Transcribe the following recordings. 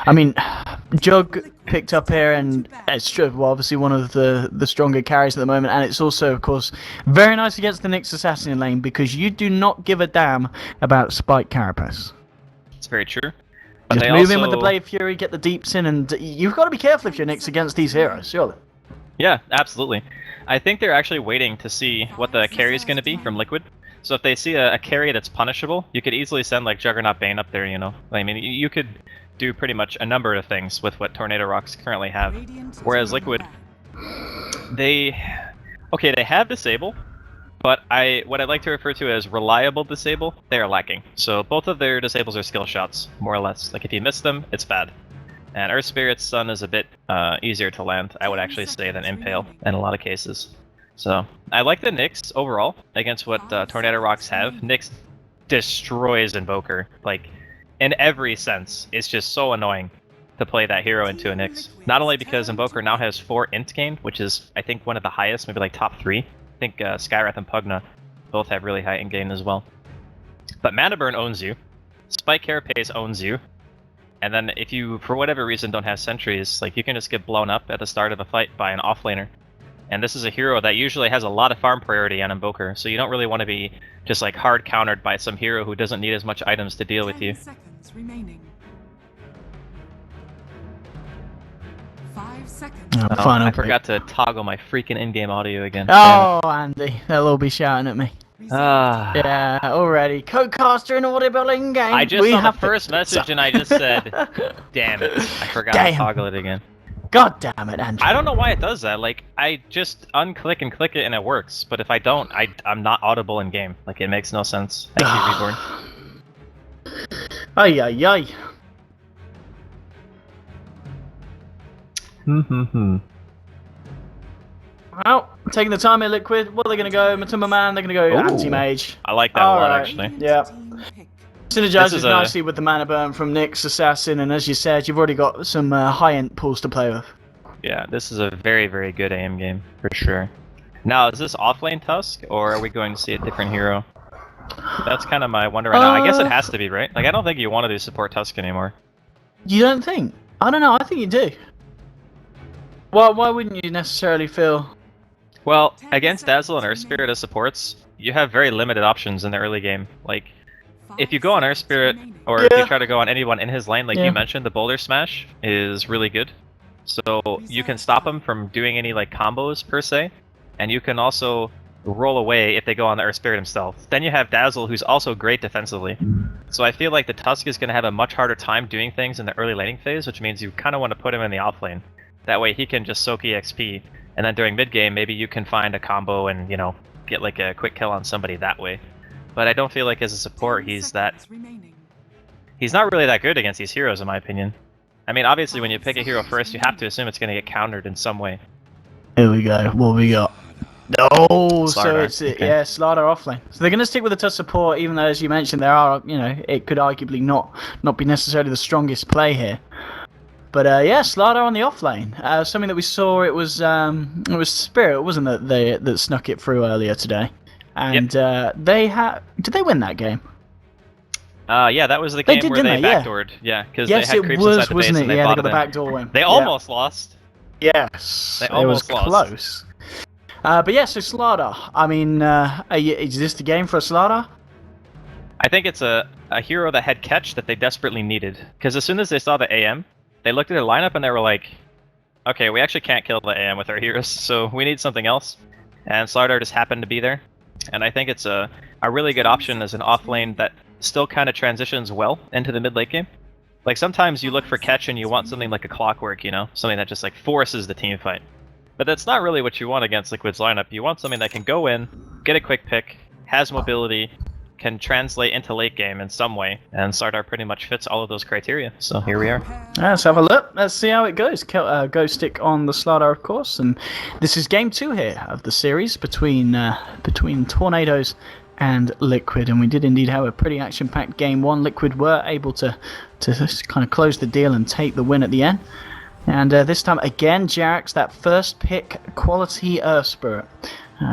I mean, Jug picked up here, and it's true, well, obviously one of the stronger carries at the moment, and it's also, of course, very nice against the Nyx assassin lane because you do not give a damn about Spike Carapace. It's very true. But Just move in with the Blade Fury, get the deeps in, and you've got to be careful if you're Nyx against these heroes, surely. Yeah, absolutely. I think they're actually waiting to see what the carry is going to be from Liquid. So if they see a carry that's punishable, you could easily send like Juggernaut Bane up there, you know? I mean, you could do pretty much a number of things with what Tornado Rocks currently have. Whereas Liquid, they have Disable, but what I'd like to refer to as reliable Disable, they are lacking. So both of their Disables are skill shots, more or less. Like if you miss them, it's bad. And Earth Spirit's Stun is a bit easier to land, I would actually say, than Impale in a lot of cases. So, I like the Nyx overall against what Tornado Rocks have. Nyx destroys Invoker, like, in every sense. It's just so annoying to play that hero into a Nyx. Not only because Invoker now has 4 int gain, which is, I think, one of the highest, maybe like top 3. I think Skywrath and Pugna both have really high int gain as well. But Mana Burn owns you. Spike Carapace owns you. And then if you, for whatever reason, don't have sentries, like, you can just get blown up at the start of a fight by an offlaner. And this is a hero that usually has a lot of farm priority on Invoker, so you don't really want to be just like hard countered by some hero who doesn't need as much items to deal with you. 10 seconds remaining. 5 seconds. I forgot to toggle my freaking in-game audio again. Oh, Andy, they'll all be shouting at me. Ah. Yeah, already. Codecaster and audio-building game. I just saw the first message and I just said, damn it, I forgot to toggle it again. God damn it, Andrew. I don't know why it does that. Like, I just unclick and click it and it works. But if I don't, I'm not audible in game. Like, it makes no sense. Thank you, Reborn. Ay, ay, ay. Well, taking the time here, Liquid. What are they going to go? Matuma Man, they're going to go Anti-Mage. I like that a lot, actually. Yeah. Synergizes nicely with the Mana Burn from Nyx Assassin, and as you said, you've already got some high-end pools to play with. Yeah, this is a very, very good AM game, for sure. Now, is this offlane Tusk, or are we going to see a different hero? That's kind of my wonder right now. I guess it has to be, right? Like, I don't think you want to do support Tusk anymore. You don't think? I don't know, I think you do. Well, why wouldn't you necessarily feel... Well, against Dazzle and Earth Spirit as supports, you have very limited options in the early game. Like, if you go on Earth Spirit, or if you try to go on anyone in his lane, like you mentioned, the Boulder Smash is really good. So you can stop him from doing any like combos per se, and you can also roll away if they go on the Earth Spirit himself. Then you have Dazzle, who's also great defensively. So I feel like the Tusk is going to have a much harder time doing things in the early laning phase, which means you kind of want to put him in the off lane. That way he can just soak EXP, and then during mid game maybe you can find a combo and, you know, get like a quick kill on somebody that way. But I don't feel like as a support he's not really that good against these heroes, in my opinion. I mean, obviously when you pick a hero first, you have to assume it's going to get countered in some way. Here we go. What we got? Oh, so it's okay. Slardar offlane. So they're going to stick with the Tusk support, even though, as you mentioned, there are, you know, it could arguably not be necessarily the strongest play here. But yeah, Slardar on the offlane. Something that we saw, it was Spirit, wasn't it, that snuck it through earlier today. And they had... Did they win that game? Yeah, that was the game where they backdoored. Yeah, because they had creeps inside the base and they they botted got the it. backdoor win. They almost lost. Yes, they almost lost. Close. But yeah, so Slardar. I mean, is this the game for a Slardar? I think it's a hero that had catch that they desperately needed. Because as soon as they saw the AM, they looked at their lineup and they were like, okay, we actually can't kill the AM with our heroes, so we need something else. And Slardar just happened to be there. And I think it's a really good option as an offlane that still kind of transitions well into the mid-late game. Like, sometimes you look for catch and you want something like a Clockwork, you know? Something that just, like, forces the team fight. But that's not really what you want against Liquid's lineup. You want something that can go in, get a quick pick, has mobility, can translate into late game in some way, and Slardar pretty much fits all of those criteria. So here we are. Let's have a look. Let's see how it goes. Go stick on the Slardar, of course, and this is game 2 here of the series between Tornadoes and Liquid, and we did indeed have a pretty action-packed game 1. Liquid were able to kind of close the deal and take the win at the end. And this time again, Jarek's that first pick quality Earth Spirit.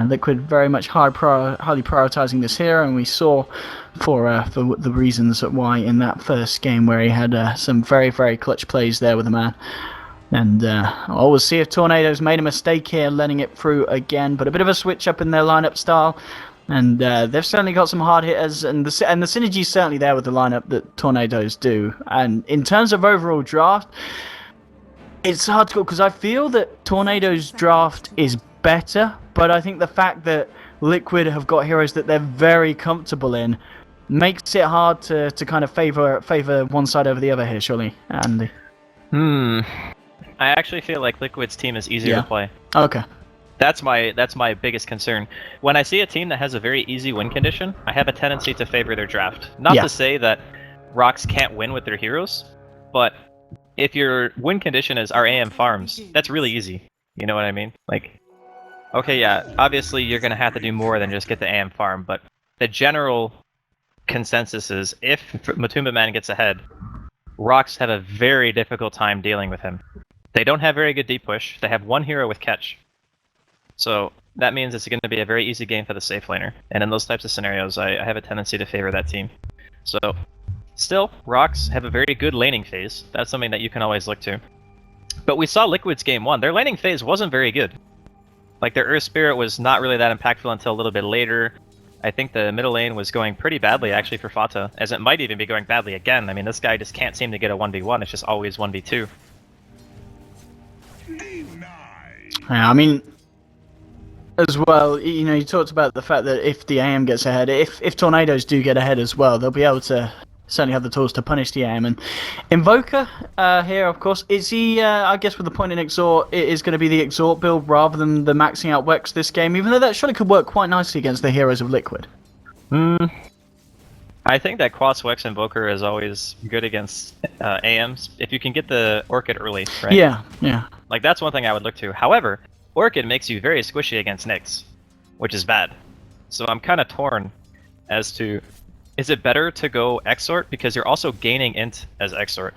Liquid very much highly prioritizing this hero, and we saw for the reasons why in that first game where he had some very, very clutch plays there with the man. And we'll see if Tornado's made a mistake here, letting it through again, but a bit of a switch up in their lineup style. And they've certainly got some hard hitters, and the synergy is certainly there with the lineup that Tornadoes do. And in terms of overall draft, it's hard to go because I feel that Tornado's draft is better, but I think the fact that Liquid have got heroes that they're very comfortable in makes it hard to kind of favor one side over the other here, surely, Andy. I actually feel like Liquid's team is easier to play. Okay. That's my biggest concern. When I see a team that has a very easy win condition, I have a tendency to favor their draft. Not to say that Rocks can't win with their heroes, but if your win condition is our AM farms, that's really easy. You know what I mean? Like, okay, yeah, obviously you're going to have to do more than just get the AM farm, but the general consensus is if Matumba Man gets ahead, Rocks have a very difficult time dealing with him. They don't have very good deep push. They have one hero with catch. So that means it's going to be a very easy game for the safe laner. And in those types of scenarios, I have a tendency to favor that team. So, still, Rocks have a very good laning phase. That's something that you can always look to. But we saw Liquid's game 1. Their laning phase wasn't very good. Like, their Earth Spirit was not really that impactful until a little bit later. I think the middle lane was going pretty badly, actually, for Fata, as it might even be going badly again. I mean, this guy just can't seem to get a 1v1. It's just always 1v2. Yeah, I mean, as well, you know, you talked about the fact that if the AM gets ahead, if Tornadoes do get ahead as well, they'll be able to certainly have the tools to punish the AM. And Invoker here, of course, is he, I guess with the point in Exhort, it is going to be the Exhort build rather than the maxing out Wex this game, even though that surely could work quite nicely against the heroes of Liquid. I think that Quas Wex Invoker is always good against AMs, if you can get the Orchid early, right? Yeah. Like, that's one thing I would look to. However, Orchid makes you very squishy against Nyx, which is bad. So I'm kind of torn as to, is it better to go Exort? Because you're also gaining Int as Exort,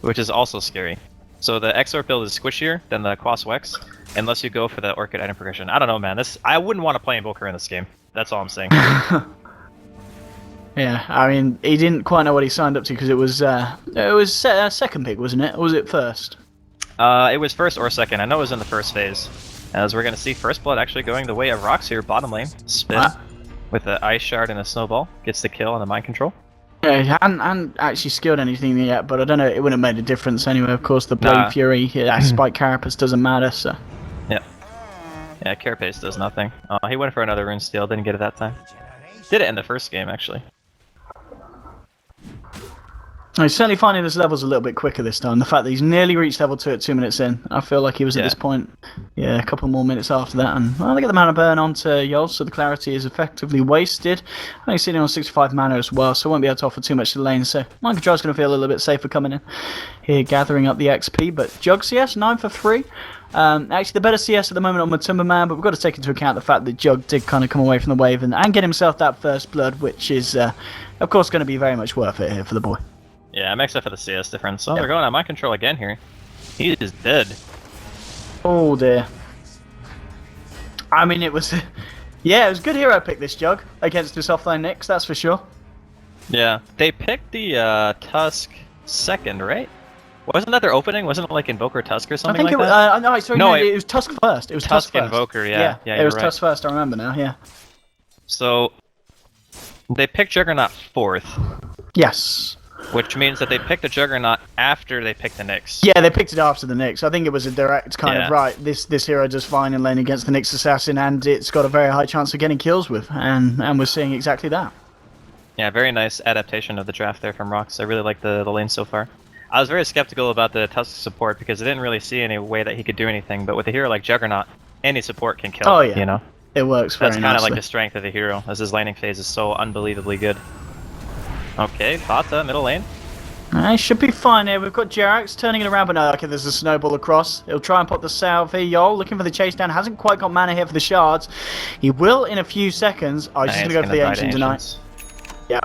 which is also scary. So the Exort build is squishier than the Quas Wex, unless you go for the Orchid item progression. I don't know, man. I wouldn't want to play Invoker in this game. That's all I'm saying. Yeah, I mean, he didn't quite know what he signed up to because it was second pick, wasn't it? Or was it first? It was first or second. I know it was in the first phase. As we're going to see First Blood actually going the way of Rocks here, bottom lane. Spin with the Ice Shard and a Snowball. Gets the kill on the Mind Control. Yeah, he hadn't actually skilled anything yet, but I don't know, it wouldn't have made a difference anyway. Of course, the Blade Fury, Spike Carapace doesn't matter, so... Yeah. Yeah, Carapace does nothing. He went for another Rune Steel, didn't get it that time. Did it in the first game, actually. He's certainly finding his levels a little bit quicker this time. The fact that he's nearly reached level 2 at 2 minutes in. I feel like he was at this point, a couple more minutes after that. And well, they get the mana burn onto Yol, so the clarity is effectively wasted. And he's sitting on 65 mana as well, so won't be able to offer too much to the lane. So Mind Control's going to feel a little bit safer coming in here, gathering up the XP. But Jug CS, 9 for 3. Actually, the better CS at the moment on Matumba Man, but we've got to take into account the fact that Jug did kind of come away from the wave and get himself that first blood, which is, of course, going to be very much worth it here for the boy. Yeah, I'm excited for the CS difference. Oh, they're going on Mind Control again here. He is dead. Oh dear. I mean, it was... yeah, it was a good hero pick, this Jug, against this offline Nyx, that's for sure. Yeah, they picked the Tusk second, right? Wasn't that their opening? Wasn't it like Invoker Tusk or something like that? No, sorry, no, it was Tusk first. It was Tusk first. Invoker, yeah, it was Tusk first, I remember now, yeah. So, they picked Juggernaut fourth. Yes. Which means that they picked the Juggernaut after they picked the Nyx. Yeah, they picked it after the Nyx. I think it was a direct kind of, right, this hero does fine in lane against the Nyx Assassin, and it's got a very high chance of getting kills with, and we're seeing exactly that. Yeah, very nice adaptation of the draft there from Rocks. I really like the lane so far. I was very skeptical about the Tusk support because I didn't really see any way that he could do anything, but with a hero like Juggernaut, any support can kill, you know? It works very nicely. That's kind of like the strength of the hero, as his laning phase is so unbelievably good. Okay, Fata, middle lane. Should be fine here. We've got Jerax turning it around, but no, okay, there's a snowball across. He'll try and pop the salve here. Yol looking for the chase down. Hasn't quite got mana here for the shards. He will in a few seconds. Oh, he's just going to go for the Ancient tonight. Yeah,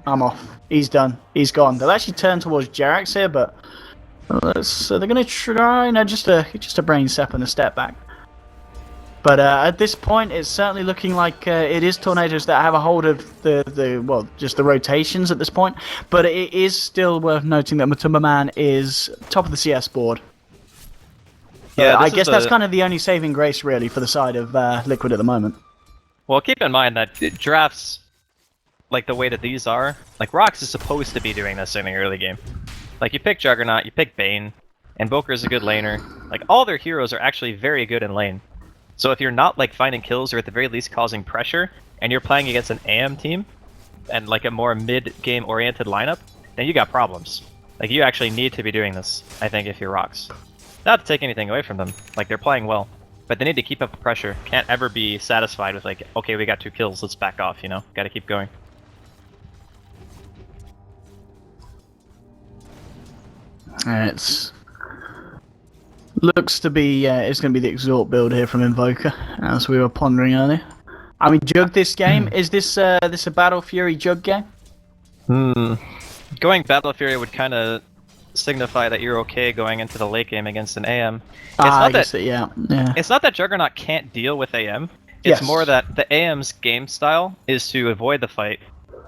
I'm off. He's done. He's gone. They'll actually turn towards Jerax here, but so they're going to try, just a brain sap and a step back. But at this point, it's certainly looking like it is Tornadoes that have a hold of just the rotations at this point. But it is still worth noting that Matumba Man is top of the CS board. Yeah, I guess that's kind of the only saving grace, really, for the side of Liquid at the moment. Well, keep in mind that drafts, like the way that these are, like Rox is supposed to be doing this in the early game. Like you pick Juggernaut, you pick Bane, Invoker's a good laner. Like all their heroes are actually very good in lane. So if you're not like finding kills or at the very least causing pressure, and you're playing against an AM team, and like a more mid-game oriented lineup, then you got problems. Like you actually need to be doing this, I think, if you're Rox. Not to take anything away from them, like they're playing well, but they need to keep up the pressure. Can't ever be satisfied with like, okay, we got 2 kills, let's back off, you know? Gotta keep going. It's looks to be it's going to be the Exhort build here from Invoker, as we were pondering earlier. I mean, Jug this game, is this a Battle Fury Jug game? Going Battle Fury would kind of signify that you're okay going into the late game against an AM. It's not that Juggernaut can't deal with AM. It's more that the AM's game style is to avoid the fight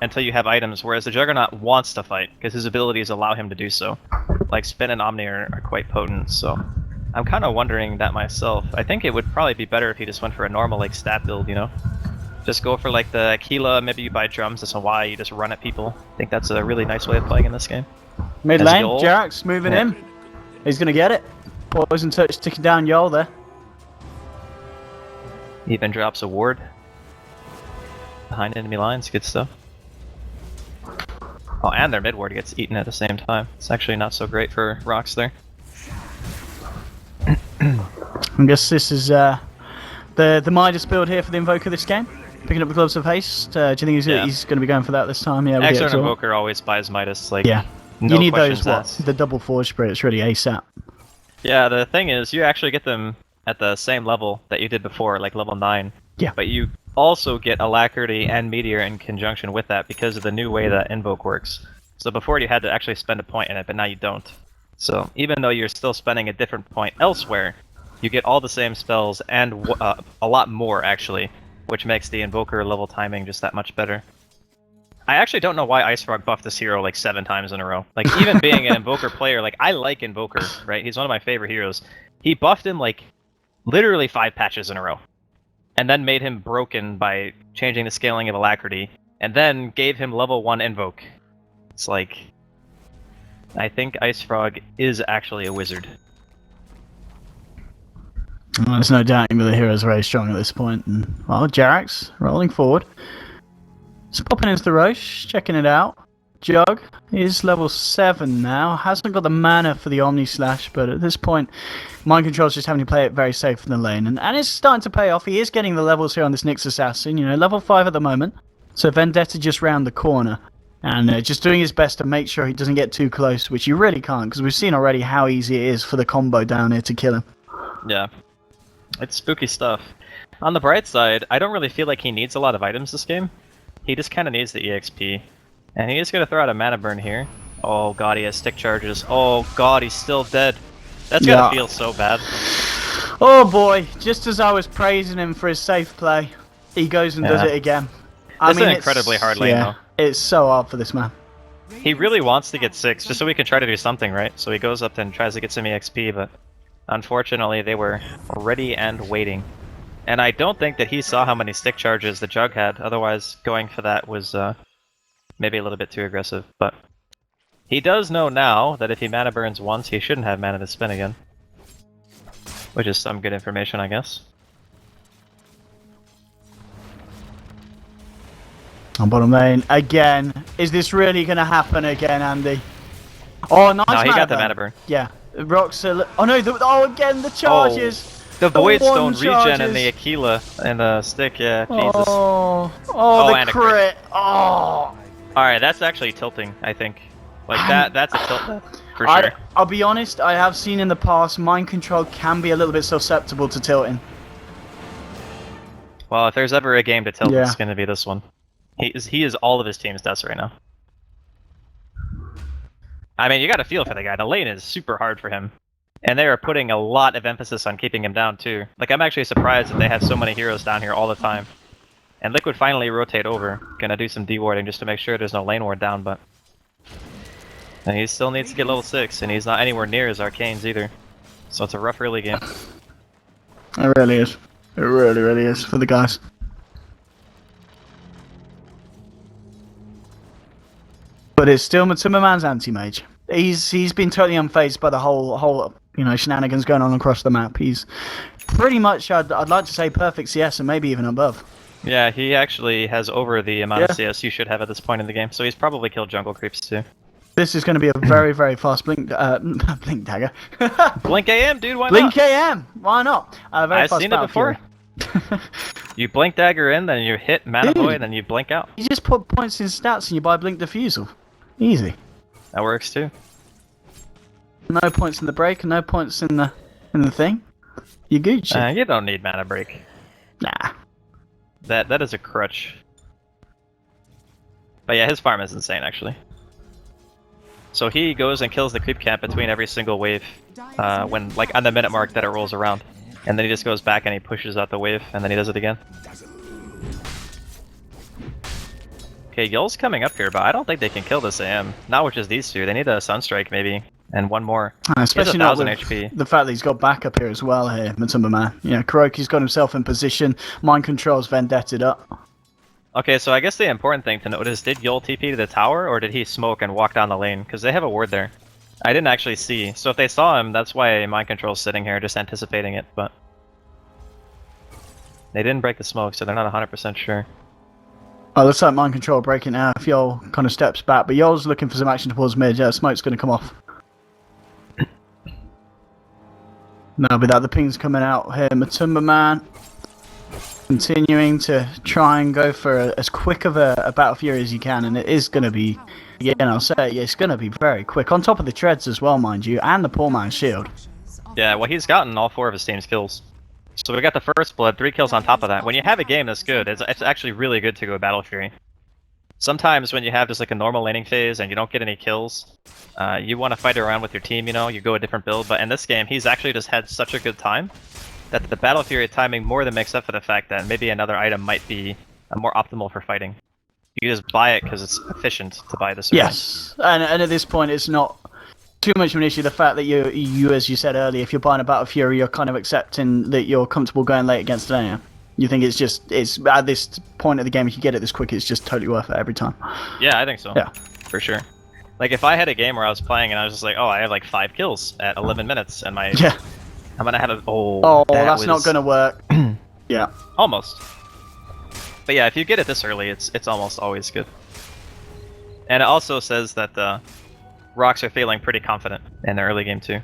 until you have items, whereas the Juggernaut wants to fight because his abilities allow him to do so. Like Spin and Omni are quite potent, so I'm kind of wondering that myself. I think it would probably be better if he just went for a normal like stat build, you know? Just go for like the Aquila, maybe you buy drums, that's why you just run at people. I think that's a really nice way of playing in this game. Mid lane, Jarax moving in. He's gonna get it. Poison touch ticking down Yol there. Even drops a ward behind enemy lines, good stuff. Oh, and their mid ward gets eaten at the same time. It's actually not so great for Rox there. I guess this is the Midas build here for the Invoker this game. Picking up the Gloves of Haste. Do you think he's going to be going for that this time? Yeah, Excellent Invoker always buys Midas. Like, yeah. No you need those, asked. the double Forge Spirit, it's really ASAP. Yeah, the thing is, you actually get them at the same level that you did before, like level 9. Yeah. But you also get Alacrity and Meteor in conjunction with that because of the new way that Invoke works. So before you had to actually spend a point in it, but now you don't. So even though you're still spending a different point elsewhere, you get all the same spells and a lot more, actually, which makes the Invoker level timing just that much better. I actually don't know why Ice Frog buffed this hero like 7 times in a row. Like, even being an Invoker player, like, I like Invoker, right? He's one of my favorite heroes. He buffed him, like, literally 5 patches in a row. And then made him broken by changing the scaling of Alacrity. And then gave him level 1 Invoke. It's like... I think Ice Frog is actually a wizard. Well, there's no doubting that the hero's very strong at this point. And, well, Jarax rolling forward. So popping into the Roche, checking it out. Jug is level 7 now. Hasn't got the mana for the Omni Slash, but at this point, Mind Control's just having to play it very safe in the lane. And it's starting to pay off. He is getting the levels here on this Nyx Assassin. You know, level 5 at the moment. So Vendetta just round the corner. And just doing his best to make sure he doesn't get too close, which you really can't, because we've seen already how easy it is for the combo down here to kill him. Yeah. It's spooky stuff. On the bright side, I don't really feel like he needs a lot of items this game. He just kind of needs the EXP. And he is going to throw out a mana burn here. Oh god, he has stick charges. Oh god, he's still dead. That's gotta feel so bad. Oh boy, just as I was praising him for his safe play, he goes and does it again. That's an incredibly hard lane though. It's so hard for this man. He really wants to get 6, just so we can try to do something, right? So he goes up and tries to get some EXP, but unfortunately they were ready and waiting. And I don't think that he saw how many stick charges the Jug had, otherwise going for that was maybe a little bit too aggressive. But he does know now that if he mana burns once, he shouldn't have mana to spin again. Which is some good information, I guess. On bottom lane, again. Is this really going to happen again, Andy? Oh, nice. No, he got the mana burn. Yeah. Rocks are... Oh no, again, the charges! Oh. The Void Stone regen and the Aquila and the stick, yeah, Jesus. The crit! Oh! Alright, that's actually tilting, I think. Like, that's a tilt, for sure. I'll be honest, I have seen in the past, Mind Control can be a little bit susceptible to tilting. Well, if there's ever a game to tilt, it's gonna be this one. He is all of his team's deaths right now. I mean, you gotta feel for the guy. The lane is super hard for him. And they are putting a lot of emphasis on keeping him down too. Like, I'm actually surprised that they have so many heroes down here all the time. And Liquid finally rotate over. Gonna do some D-warding just to make sure there's no lane ward down, but... And he still needs to get level 6, and he's not anywhere near his arcanes either. So it's a rough early game. It really is. It really, really is for the guys. But it's still Matsumaman's anti-mage. He's been totally unfazed by the whole shenanigans going on across the map. He's pretty much, I'd like to say, perfect CS and maybe even above. Yeah, he actually has over the amount of CS you should have at this point in the game, so he's probably killed jungle creeps too. This is going to be a very, very fast blink dagger. Blink AM, dude, why Blink not? AM, why not? I've seen it before. You blink dagger in, then you hit mana void, then you blink out. You just put points in stats and you buy blink diffusal. Easy. That works too. No points in the break and no points in the thing. You Gucci. You don't need mana break. Nah. That is a crutch. But yeah, his farm is insane actually. So he goes and kills the creep camp between every single wave, when like on the minute mark that it rolls around, and then he just goes back and he pushes out the wave, and then he does it again. Okay, Yul's coming up here, but I don't think they can kill this AM. Not with just these two. They need a Sunstrike maybe, and one more. Especially not with HP. The fact that he's got backup here as well here, Matsumba. You know, Kuroki's got himself in position. Mind Control's Vendetted up. Okay, so I guess the important thing to note is, did Yul TP to the tower, or did he smoke and walk down the lane? Because they have a ward there. I didn't actually see. So if they saw him, that's why Mind Control's sitting here, just anticipating it, but... They didn't break the smoke, so they're not 100% sure. Oh, looks like Mind Control breaking now if Yul kind of steps back, but Yul's looking for some action towards mid. Yeah, smoke's going to come off. No, but the ping's coming out here. Matumba continuing to try and go for as quick of a Battle Fury as you can, and it is going to be, again, I'll say it, it's going to be very quick. On top of the treads as well, mind you, and the poor man's shield. Yeah, well, he's gotten all 4 of his team's kills. So we got the first blood, 3 kills on top of that. When you have a game that's good, it's actually really good to go Battle Fury. Sometimes when you have just like a normal laning phase and you don't get any kills, you want to fight around with your team, you know, you go a different build, but in this game, he's actually just had such a good time that the Battle Fury timing more than makes up for the fact that maybe another item might be more optimal for fighting. You just buy it because it's efficient to buy this. Yes, and at this point, it's not too much of an issue. The fact that you, as you said earlier, if you're buying a Battle Fury, you're kind of accepting that you're comfortable going late against Dania. You think it's at this point of the game, if you get it this quick, it's just totally worth it every time. Yeah, I think so. Yeah, for sure. Like if I had a game where I was playing and I was just like, oh, I have like 5 kills at 11 minutes, and my I'm gonna have a that's not gonna work. Yeah, almost. But yeah, if you get it this early, it's almost always good. And it also says that the Rocks are feeling pretty confident in the early game too.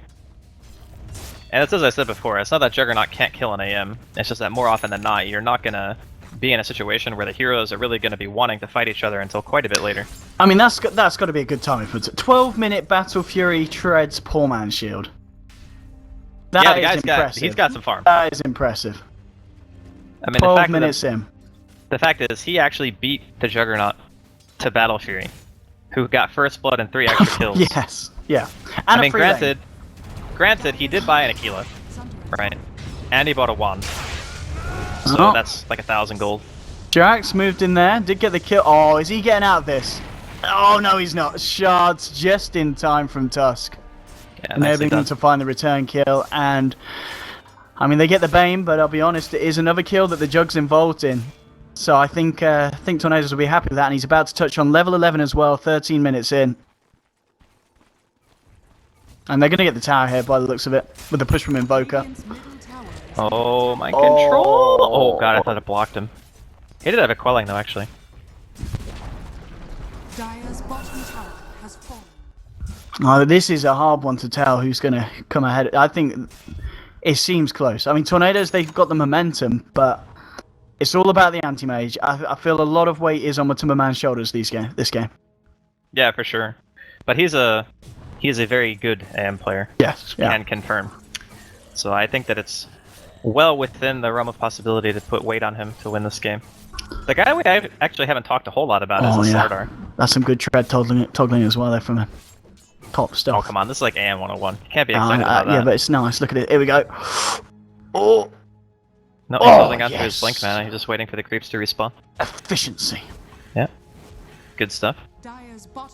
And it's as I said before, it's not that Juggernaut can't kill an AM, it's just that more often than not, you're not gonna be in a situation where the heroes are really gonna be wanting to fight each other until quite a bit later. I mean, that's got to be a good timing for it. 12-minute Battle Fury treads poor man's shield. Yeah, the guy's he's got some farm. That is impressive. I mean, 12 minutes in. The fact is, he actually beat the Juggernaut to Battle Fury, who got first blood and 3 extra kills. Yes, yeah. And I mean, granted, he did buy an Aquila, right? And he bought a wand. So that's like 1,000 gold. Jax moved in there, did get the kill. Oh, is he getting out of this? Oh, no, he's not. Shards just in time from Tusk. Yeah, enabling them to find the return kill. And, I mean, they get the Bane, but I'll be honest, it is another kill that the Jug's involved in. So I think Tornadoes will be happy with that. And he's about to touch on level 11 as well, 13 minutes in. And they're going to get the tower here by the looks of it, with the push from Invoker. Oh, my control! Oh god, I thought it blocked him. He did have a quelling though, actually. Oh, this is a hard one to tell who's going to come ahead. I think it seems close. I mean, Tornadoes, they've got the momentum, but it's all about the anti-mage. I feel a lot of weight is on Matumbaman's shoulders this game. Yeah, for sure. But he's a very good AM player. Yes, yeah. Can confirm. So I think that it's well within the realm of possibility to put weight on him to win this game. The guy we actually haven't talked a whole lot about is the Slardar. That's some good tread toggling as well there from him. top stuff. Oh, come on. This is like AM 101. You can't be excited about that. Yeah, but it's nice. Look at it. Here we go. Oh! No, he's holding on to his blink mana. He's just waiting for the creeps to respawn. Efficiency. Yeah. Good stuff.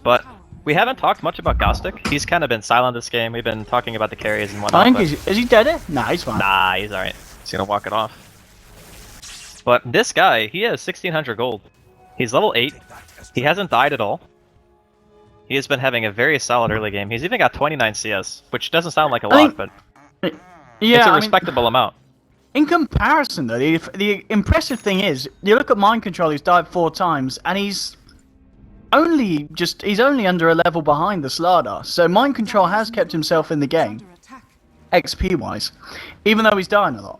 But we haven't talked much about Gostic. He's kind of been silent this game. We've been talking about the carries and whatnot. I think is he dead? Nah, he's fine. Nah, he's alright. He's gonna walk it off. But this guy, he has 1600 gold. He's level 8. He hasn't died at all. He has been having a very solid early game. He's even got 29 CS, which doesn't sound like a lot, but yeah, it's a respectable amount. In comparison, though, the impressive thing is, you look at Mind Control, who's died 4 times, and he's only under a level behind the Slardar. So Mind Control has kept himself in the game, XP-wise, even though he's dying a lot.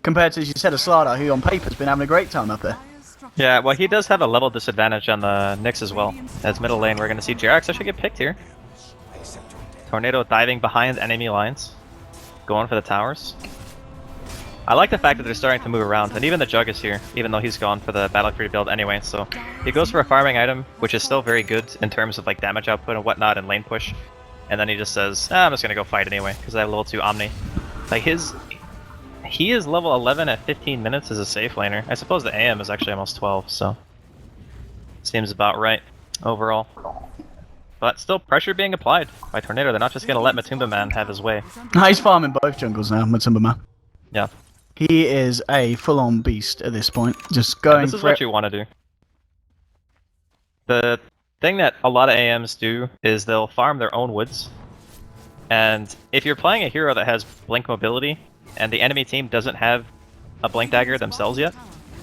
Compared to, as you said, a Slardar, who on paper has been having a great time up there. Yeah, well, he does have a level disadvantage on the Nyx as well. As middle lane, we're going to see Jerax actually get picked here. Tornado diving behind enemy lines, going for the towers. I like the fact that they're starting to move around, and even the Jug is here, even though he's gone for the Battle Creed build anyway, so he goes for a farming item, which is still very good in terms of like damage output and whatnot and lane push, and then he just says, I'm just gonna go fight anyway, because I have level 2 Omni. Like he is level 11 at 15 minutes as a safe laner. I suppose the AM is actually almost 12, so seems about right overall. But still pressure being applied by Tornado. They're not just gonna let Matumba Man have his way. He's farming both jungles now, Matumba Man. Yeah. He is a full-on beast at this point. Just going. This is what you want to do. The thing that a lot of AMs do is they'll farm their own woods. And if you're playing a hero that has blink mobility, and the enemy team doesn't have a blink dagger themselves yet,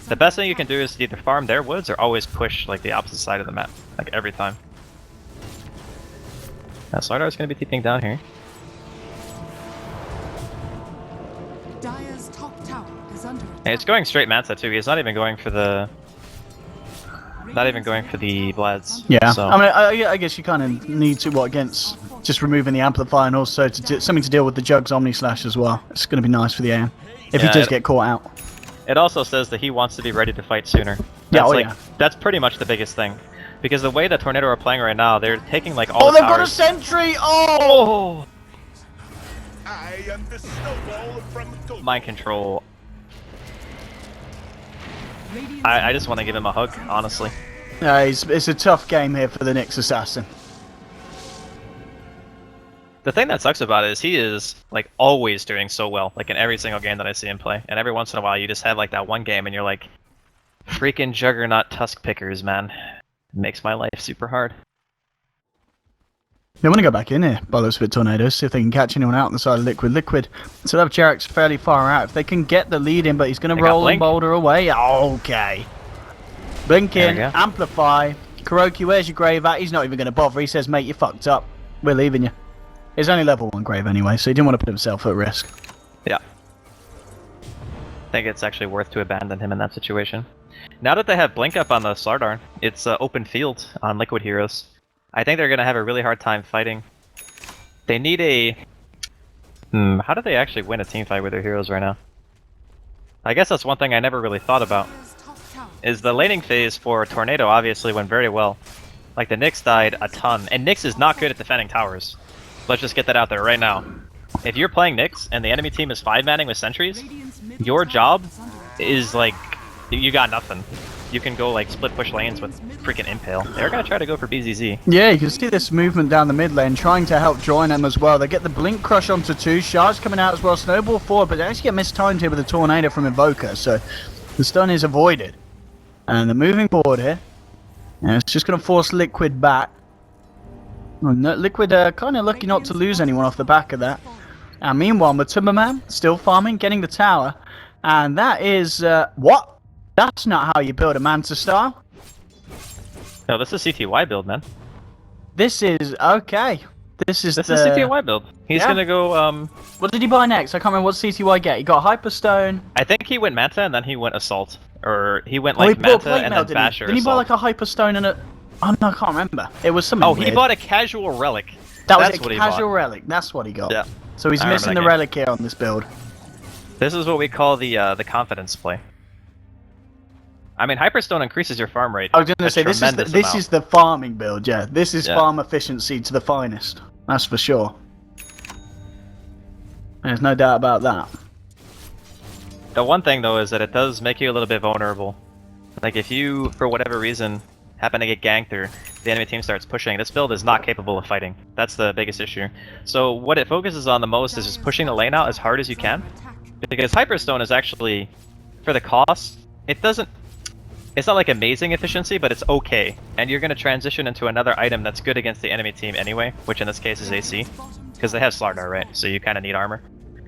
the best thing you can do is either farm their woods or always push like the opposite side of the map, like every time. Now Slardar is going to be TPing down here. And it's going straight Manta too. He's not even going for the Vlads. Yeah. So. I mean, I guess you kind of need to against just removing the amplifier and also something to deal with the Jug's Omni Slash as well. It's going to be nice for the AM if he does get caught out. It also says that he wants to be ready to fight sooner. That's that's pretty much the biggest thing. Because the way that Tornado are playing right now, they're taking like all the they've got a sentry! Oh! I am the snowball from Dota. Mind control. I just want to give him a hug, honestly. Yeah, it's a tough game here for the Nyx Assassin. The thing that sucks about it is he is like always doing so well, like in every single game that I see him play. And every once in a while you just have like that one game and you're like, freaking Juggernaut Tusk Pickers, man. It makes my life super hard. They want to go back in here, by those Tornadoes, see if they can catch anyone out on the side of Liquid. Liquid, so they have Jerax fairly far out. If they can get the lead in, but he's going to roll and boulder away. Okay. Blink in, amplify. Kuroki, where's your grave at? He's not even going to bother. He says, mate, you fucked up. We're leaving you. It's only level 1 grave anyway, so he didn't want to put himself at risk. Yeah. I think it's actually worth to abandon him in that situation. Now that they have Blink up on the Slardar, it's open field on Liquid heroes. I think they're going to have a really hard time fighting. They need a... how do they actually win a team fight with their heroes right now? I guess that's one thing I never really thought about. Is the laning phase for Tornado obviously went very well. Like the Nyx died a ton, and Nyx is not good at defending towers. Let's just get that out there right now. If you're playing Nyx and the enemy team is 5-manning with sentries, your job is like, you got nothing. You can go like split push lanes with freaking Impale. They're gonna try to go for BZZ. Yeah, you can see this movement down the mid lane, trying to help join them as well. They get the Blink Crush onto 2, Shards coming out as well, Snowball forward, but they actually get mistimed here with a Tornado from Invoker, so the stun is avoided. And they're moving forward here. And it's just gonna force Liquid back. Liquid kind of lucky not to lose anyone off the back of that. And meanwhile, Matumba Man still farming, getting the tower. And that is, what? That's not how you build a Manta style. No, this is CTY build, man. This is, okay. This is CTY build. He's gonna go, What did he buy next? I can't remember what CTY get. He got Hyperstone. I think he went Manta and then he went Assault. Or he went like Manta and then Basher. Didn't he buy like a Hyperstone and a... Oh no, I can't remember. It was something weird. He bought a Casual Relic. That's a Casual Relic. That's what he got. Yeah. So he's missing the Relic here on this build. This is what we call the confidence play. I mean, Hyperstone increases your farm rate. I was going to say, this is the farming build, yeah. This is farm efficiency to the finest. That's for sure. There's no doubt about that. The one thing though is that it does make you a little bit vulnerable. Like if you, for whatever reason, happen to get ganked or the enemy team starts pushing, this build is not capable of fighting. That's the biggest issue. So what it focuses on the most is just pushing the lane out as hard as you can. Because Hyperstone is actually, for the cost, it's not like amazing efficiency, but it's okay. And you're going to transition into another item that's good against the enemy team anyway, which in this case is AC. Because they have Slardar, right? So you kind of need armor.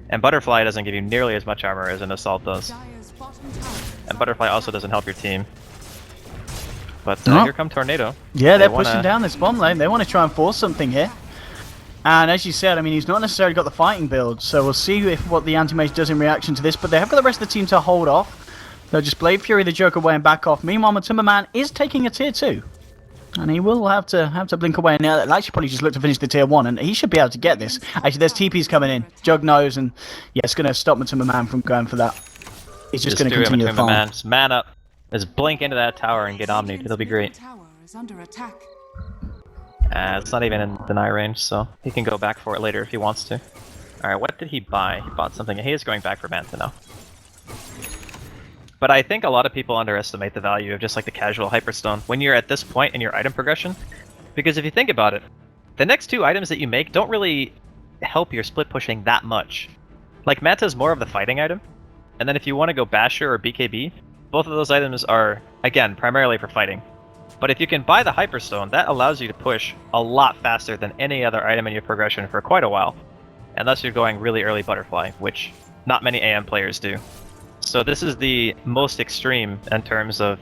And Butterfly doesn't give you nearly as much armor as an Assault does. And Butterfly also doesn't help your team. But here come Tornado. Yeah, they're pushing down this bomb lane. They want to try and force something here. And as you said, I mean, he's not necessarily got the fighting build, so we'll see what the Anti-Mage does in reaction to this. But they have got the rest of the team to hold off. They'll just Blade Fury the Joker away and back off. Meanwhile, Matumba Man is taking a tier 2. And he will have to blink away. Now, they'll actually probably just look to finish the tier 1, and he should be able to get this. Actually, there's TPs coming in. Jug knows, and yeah, it's going to stop Matumba Man from going for that. He's just going to continue the farm. Man. Just man up. Just blink into that tower and get Omni'd. It'll be great. It's not even in deny range, so he can go back for it later if he wants to. Alright, what did he buy? He bought something. He is going back for Manta now. But I think a lot of people underestimate the value of just like the casual Hyperstone when you're at this point in your item progression. Because if you think about it, the next 2 items that you make don't really help your split pushing that much. Like Manta is more of the fighting item, and then if you want to go Basher or BKB, both of those items are, again, primarily for fighting. But if you can buy the Hyperstone, that allows you to push a lot faster than any other item in your progression for quite a while. Unless you're going really early Butterfly, which not many AM players do. So this is the most extreme in terms of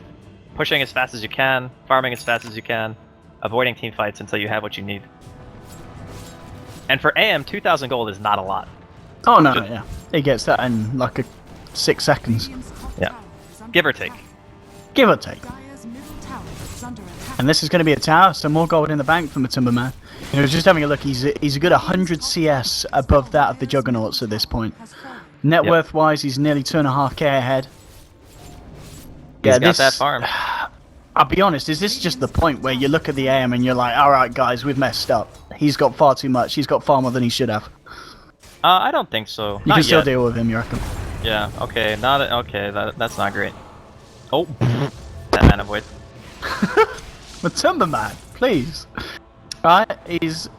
pushing as fast as you can, farming as fast as you can, avoiding team fights until you have what you need. And for AM, 2,000 gold is not a lot. Oh no, yeah. He gets that in like 6 seconds. Yeah. Give or take. Give or take. And this is going to be a tower, so more gold in the bank from Matumba Man. You know, just having a look, he's a good 100 CS above that of the Juggernauts at this point. Net worth wise, he's nearly 2.5k ahead. He's got that farm. I'll be honest, is this just the point where you look at the AM and you're like, alright guys, we've messed up. He's got far too much, he's got far more than he should have. I don't think so. You can still deal with him, you reckon? Yeah, okay, that's not great. Oh, that mana void. Matumba Man, please. Right, he's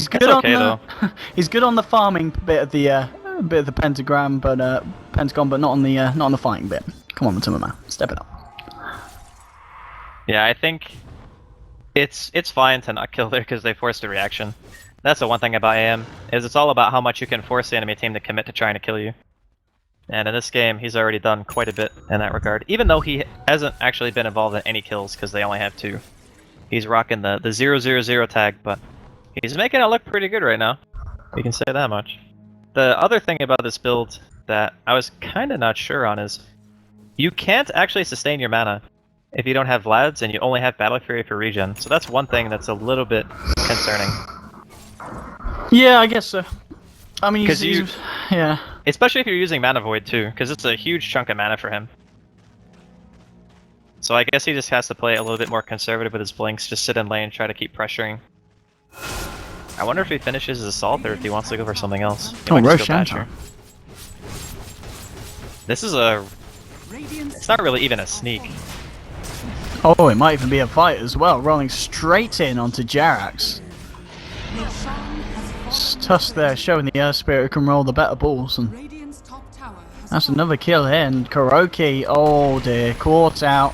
good on the he's good on the farming bit of the pentagon, but not on the fighting bit. Come on, Matumba Man, step it up. Yeah, I think it's fine to not kill there because they forced a reaction. That's the one thing about AM, is it's all about how much you can force the enemy team to commit to trying to kill you. And in this game, he's already done quite a bit in that regard, even though he hasn't actually been involved in any kills because they only have 2. He's rocking the 000 tag, but he's making it look pretty good right now. We can say that much. The other thing about this build that I was kind of not sure on is you can't actually sustain your mana if you don't have Vlads and you only have Battle Fury for regen. So that's one thing that's a little bit concerning. Yeah, I guess so. I mean, yeah. Especially if you're using Mana Void too, because it's a huge chunk of mana for him. So I guess he just has to play a little bit more conservative with his blinks, just sit in lane, try to keep pressuring. I wonder if he finishes his assault or if he wants to go for something else. Roshan. This is it's not really even a sneak. Oh, it might even be a fight as well, rolling straight in onto Jarax. Tusk there, showing the Earth Spirit who can roll the better balls, and that's another kill here. And Kuroki, oh dear, caught out,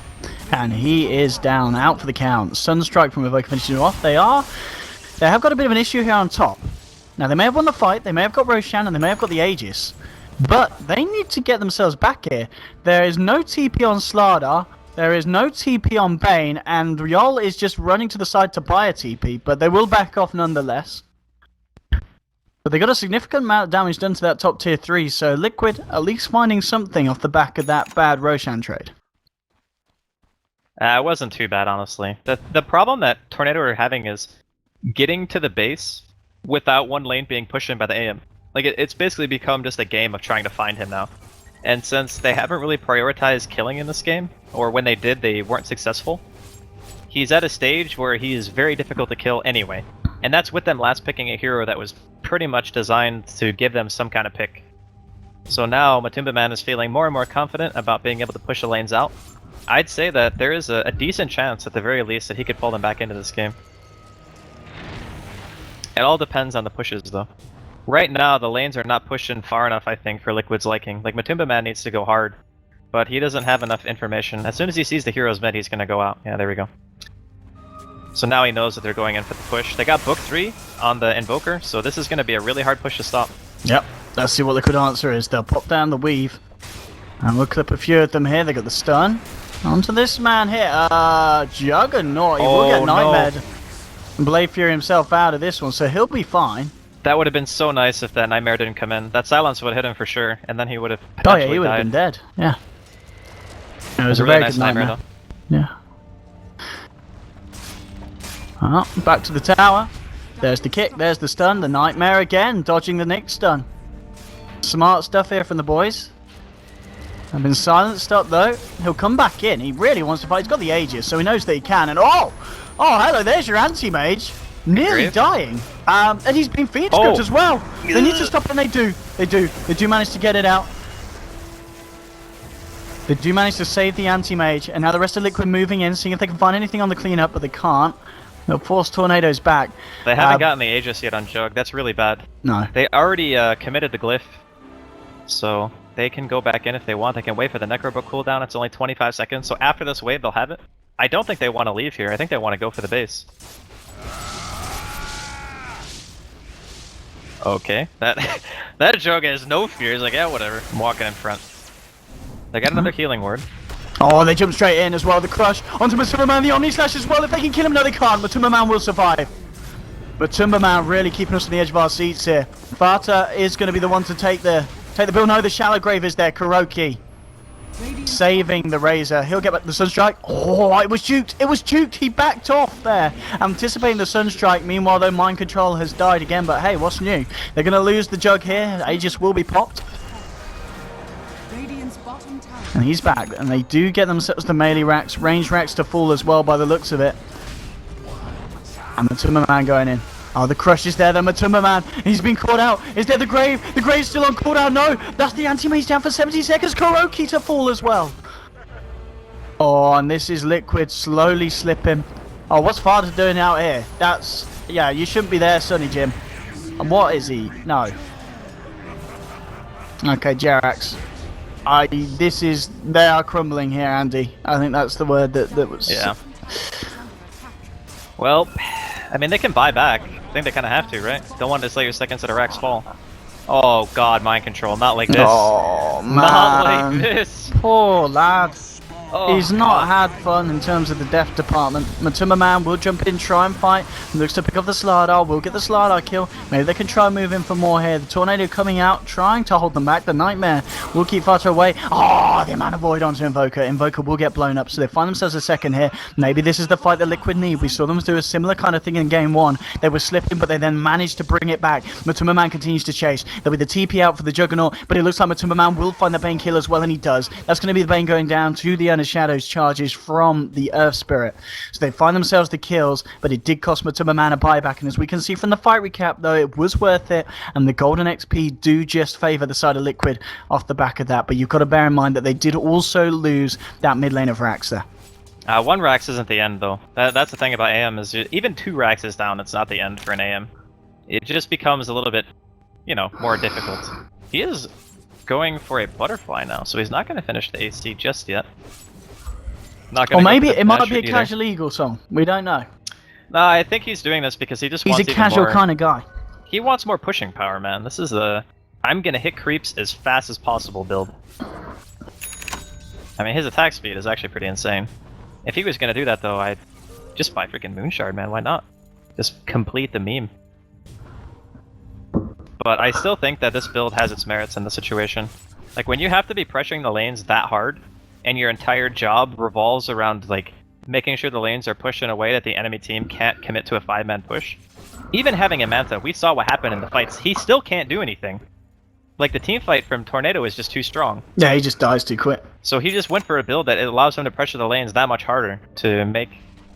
and he is down, out for the count. Sunstrike from Evoker finishing him off. They have got a bit of an issue here on top. Now they may have won the fight, they may have got Roshan, and they may have got the Aegis, but they need to get themselves back here. There is no TP on Slardar. There is no TP on Bane, and Ryol is just running to the side to buy a TP, but they will back off nonetheless. But they got a significant amount of damage done to that top tier 3, so Liquid at least finding something off the back of that bad Roshan trade. It wasn't too bad, honestly. The problem that Tornado are having is getting to the base without one lane being pushed in by the AM. Like, it's basically become just a game of trying to find him now. And since they haven't really prioritized killing in this game, or when they did, they weren't successful, he's at a stage where he is very difficult to kill anyway. And that's with them last picking a hero that was pretty much designed to give them some kind of pick. So now Matumba Man is feeling more and more confident about being able to push the lanes out. I'd say that there is a decent chance, at the very least, that he could pull them back into this game. It all depends on the pushes, though. Right now, the lanes are not pushing far enough, I think, for Liquid's liking. Like, Matumba Man needs to go hard, but he doesn't have enough information. As soon as he sees the hero's mid, he's going to go out. Yeah, there we go. So now he knows that they're going in for the push. They got Book 3 on the Invoker, so this is going to be a really hard push to stop. Yep, let's see what the good answer is. They'll pop down the weave, and we'll clip a few of them here. They got the stun. Onto this man here, Juggernaut. He will get Nightmare and Blade Fury himself out of this one, so he'll be fine. That would have been so nice if that Nightmare didn't come in. That silence would have hit him for sure, and then he would have Oh yeah, he would have been dead. Yeah. It was a really very nice good Nightmare. though. Yeah. Oh, back to the tower. There's the kick, there's the stun, the Nightmare again, dodging the Nick stun. Smart stuff here from the boys. I've been silenced up though. He'll come back in. He really wants to fight. He's got the Aegis, so he knows that he can. And oh, hello, there's your anti-mage. Nearly Great. dying. And he's been Phoenix Gripped as well. They need to stop, and they do. They do manage to get it out. They do manage to save the anti-mage, and now the rest of Liquid moving in, seeing if they can find anything on the cleanup, but they can't. They'll force Tornadoes back. They haven't gotten the Aegis yet on Jug. That's really bad. No. They already committed the glyph, so they can go back in if they want. They can wait for the Necrobook cooldown. It's only 25 seconds, so after this wave, they'll have it. I don't think they want to leave here. I think they want to go for the base. Okay, that Jug has no fear. He's like, yeah, whatever. I'm walking in front. They got another healing ward. Oh, they jump straight in as well. The crush onto Matumba Man, the Omni Slash as well. If they can kill him, no, they can't. Matumba Man will survive. Matumba Man really keeping us on the edge of our seats here. Vata is going to be the one to take the bill. No, the Shallow Grave is there. Kuroki saving the Razor. He'll get back the Sunstrike. Oh, it was juked. It was juked. He backed off there, anticipating the Sunstrike. Meanwhile, though, Mind Control has died again. But hey, what's new? They're going to lose the Jug here. Aegis will be popped. And he's back, and they do get themselves the melee racks, range racks to fall as well by the looks of it. And Matumba Man going in. Oh, the crush is there, the Matumba Man. He's been caught out. Is there the grave? The grave's still on cooldown. No, that's the anti-mage down for 70 seconds. Kuroki to fall as well. Oh, and this is Liquid slowly slipping. Oh, what's Father doing out here? That's, yeah, you shouldn't be there, Sonny Jim. And what is he? No. Okay, Jerax. They are crumbling here, Andy. I think that's the word that was... Yeah. Well, I mean, they can buy back. I think they kind of have to, right? Don't want to slay your seconds at a Rax fall. Oh god, Mind Control. Not like this. Oh, man. Not like this. Poor lad. Oh, He's not had fun in terms of the death department. Matumba Man will jump in, try and fight. Looks to pick up the Slardar, will get the Slardar kill. Maybe they can try and move in for more here. The Tornado coming out, trying to hold them back. The Nightmare will keep Fata away. Oh, the amount of Void onto Invoker. Invoker will get blown up, so they find themselves a second here. Maybe this is the fight that Liquid need. We saw them do a similar kind of thing in game 1. They were slipping, but they then managed to bring it back. Matumba Man continues to chase. There'll be the TP out for the Juggernaut, but it looks like Matumba Man will find the Bane kill as well, and he does. That's going to be the Bane going down to the Under Shadows charges from the Earth Spirit. So they find themselves the kills, but it did cost Matumba Man a buyback, and as we can see from the fight recap, though, it was worth it, and the golden XP do just favour the side of Liquid off the back of that, but you've got to bear in mind that they did also lose that mid lane of Rax there. One Rax isn't the end, though. That's the thing about AM, is even 2 Raxes down, it's not the end for an AM. It just becomes a little bit, you know, more difficult. He is going for a butterfly now, so he's not going to finish the AC just yet. Not Or maybe it might be a either. casual Eagle song. We don't know. No, I think he's doing this because he just He's wants a even casual more... kind of guy. He wants more pushing power, man. This is the I'm gonna hit creeps as fast as possible build. I mean, his attack speed is actually pretty insane. If he was gonna do that, though, I'd just buy freaking Moonshard, man. Why not? Just complete the meme. But I still think that this build has its merits in the situation. Like, when you have to be pressuring the lanes that hard, and your entire job revolves around, like, making sure the lanes are pushed in a way that the enemy team can't commit to a 5-man push. Even having a Manta, we saw what happened in the fights. He still can't do anything. Like, the team fight from Tornado is just too strong. Yeah, he just dies too quick. So he just went for a build that it allows him to pressure the lanes that much harder to make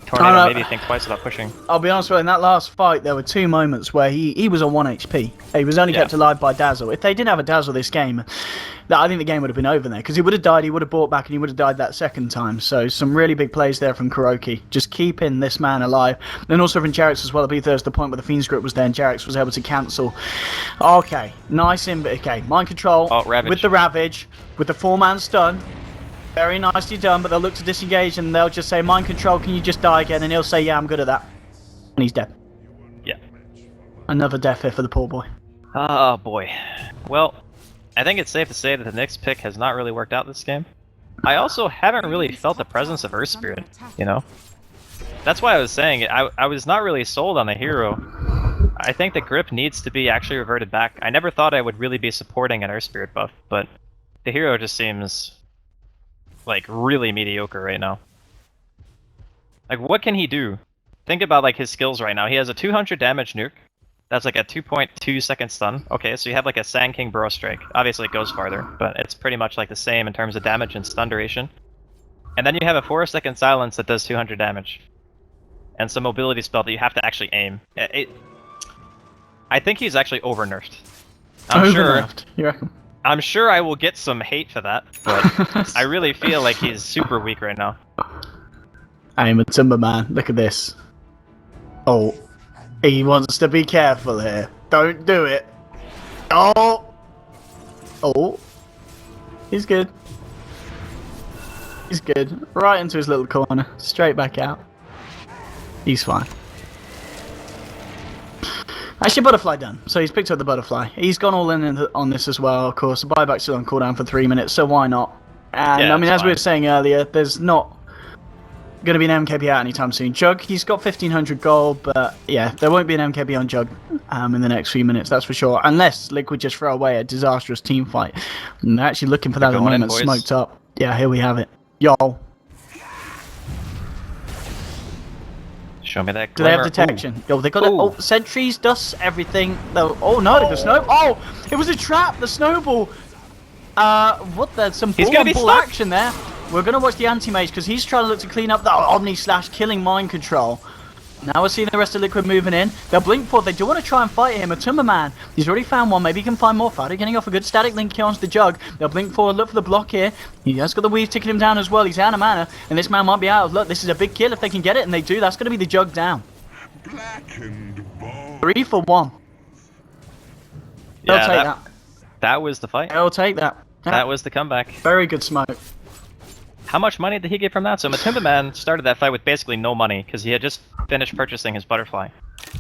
Tornado maybe think twice about pushing. I'll be honest with you, in that last fight, there were 2 moments where he was on 1 HP. He was only kept alive by Dazzle. If they didn't have a Dazzle this game, I think the game would have been over there, because he would have died, he would have bought back, and he would have died that second time. So some really big plays there from Kuroki, just keeping this man alive. And also from Jarix as well. I believe there's the point where the Fiend's Grip was there, and Jarix was able to cancel. Okay, nice okay, mind control with the Ravage, with the 4-man stun. Very nicely done, but they'll look to disengage and they'll just say, mind control, can you just die again? And he'll say, yeah, I'm good at that. And he's dead. Yeah. Another death here for the poor boy. Oh boy. Well, I think it's safe to say that the Nyx pick has not really worked out this game. I also haven't really felt the presence of Earth Spirit, you know? That's why I was saying, I was not really sold on the hero. I think the grip needs to be actually reverted back. I never thought I would really be supporting an Earth Spirit buff, but the hero just seems like really mediocre right now. Like, what can he do? Think about like his skills right now. He has a 200 damage nuke. That's like a 2.2 second stun. Okay, so you have like a Sand King Burrow Strike. Obviously it goes farther, but it's pretty much like the same in terms of damage and stun duration. And then you have a 4-second silence that does 200 damage. And some mobility spell that you have to actually aim. I think he's actually over-nerfed. I'm sure I will get some hate for that, but I really feel like he's super weak right now. I'm a Timberman. Look at this. Oh, he wants to be careful here. Don't do it. Oh, he's good. He's good. Right into his little corner. Straight back out. He's fine. Actually, Butterfly done. So he's picked up the Butterfly. He's gone all in on this as well, of course. The buyback's still on cooldown for 3 minutes, so why not? And I mean, as we were saying earlier, there's not going to be an MKB out anytime soon. Jug, he's got 1,500 gold, but yeah, there won't be an MKB on Jug in the next few minutes, that's for sure. Unless Liquid just throw away a disastrous team fight. And they're actually looking for that at the moment, smoked up. Yeah, here we have it. Yo. Show me that glimmer. Do they have detection? Ooh. Yo, they got it. Oh, sentries, dust, everything. Oh no, the snow. Oh, it was a trap. The snowball. What the? Some ball action there. We're gonna watch the anti-mage because he's trying to look to clean up that Omni slash killing mind control. Now we're seeing the rest of Liquid moving in. They'll blink forward. They do want to try and fight him. A Timberman. He's already found one. Maybe he can find more. Fighter getting off a good static link here onto the Jug. They'll blink forward. Look for the block here. He has got the weave ticking him down as well. He's out of mana. And this man might be out of luck. This is a big kill if they can get it. And they do. That's going to be the Jug down. 3 for 1. They'll take that. That was the fight. They'll take that. That was the comeback. Very good smoke. How much money did he get from that? So Matimba started that fight with basically no money because he had just finished purchasing his Butterfly.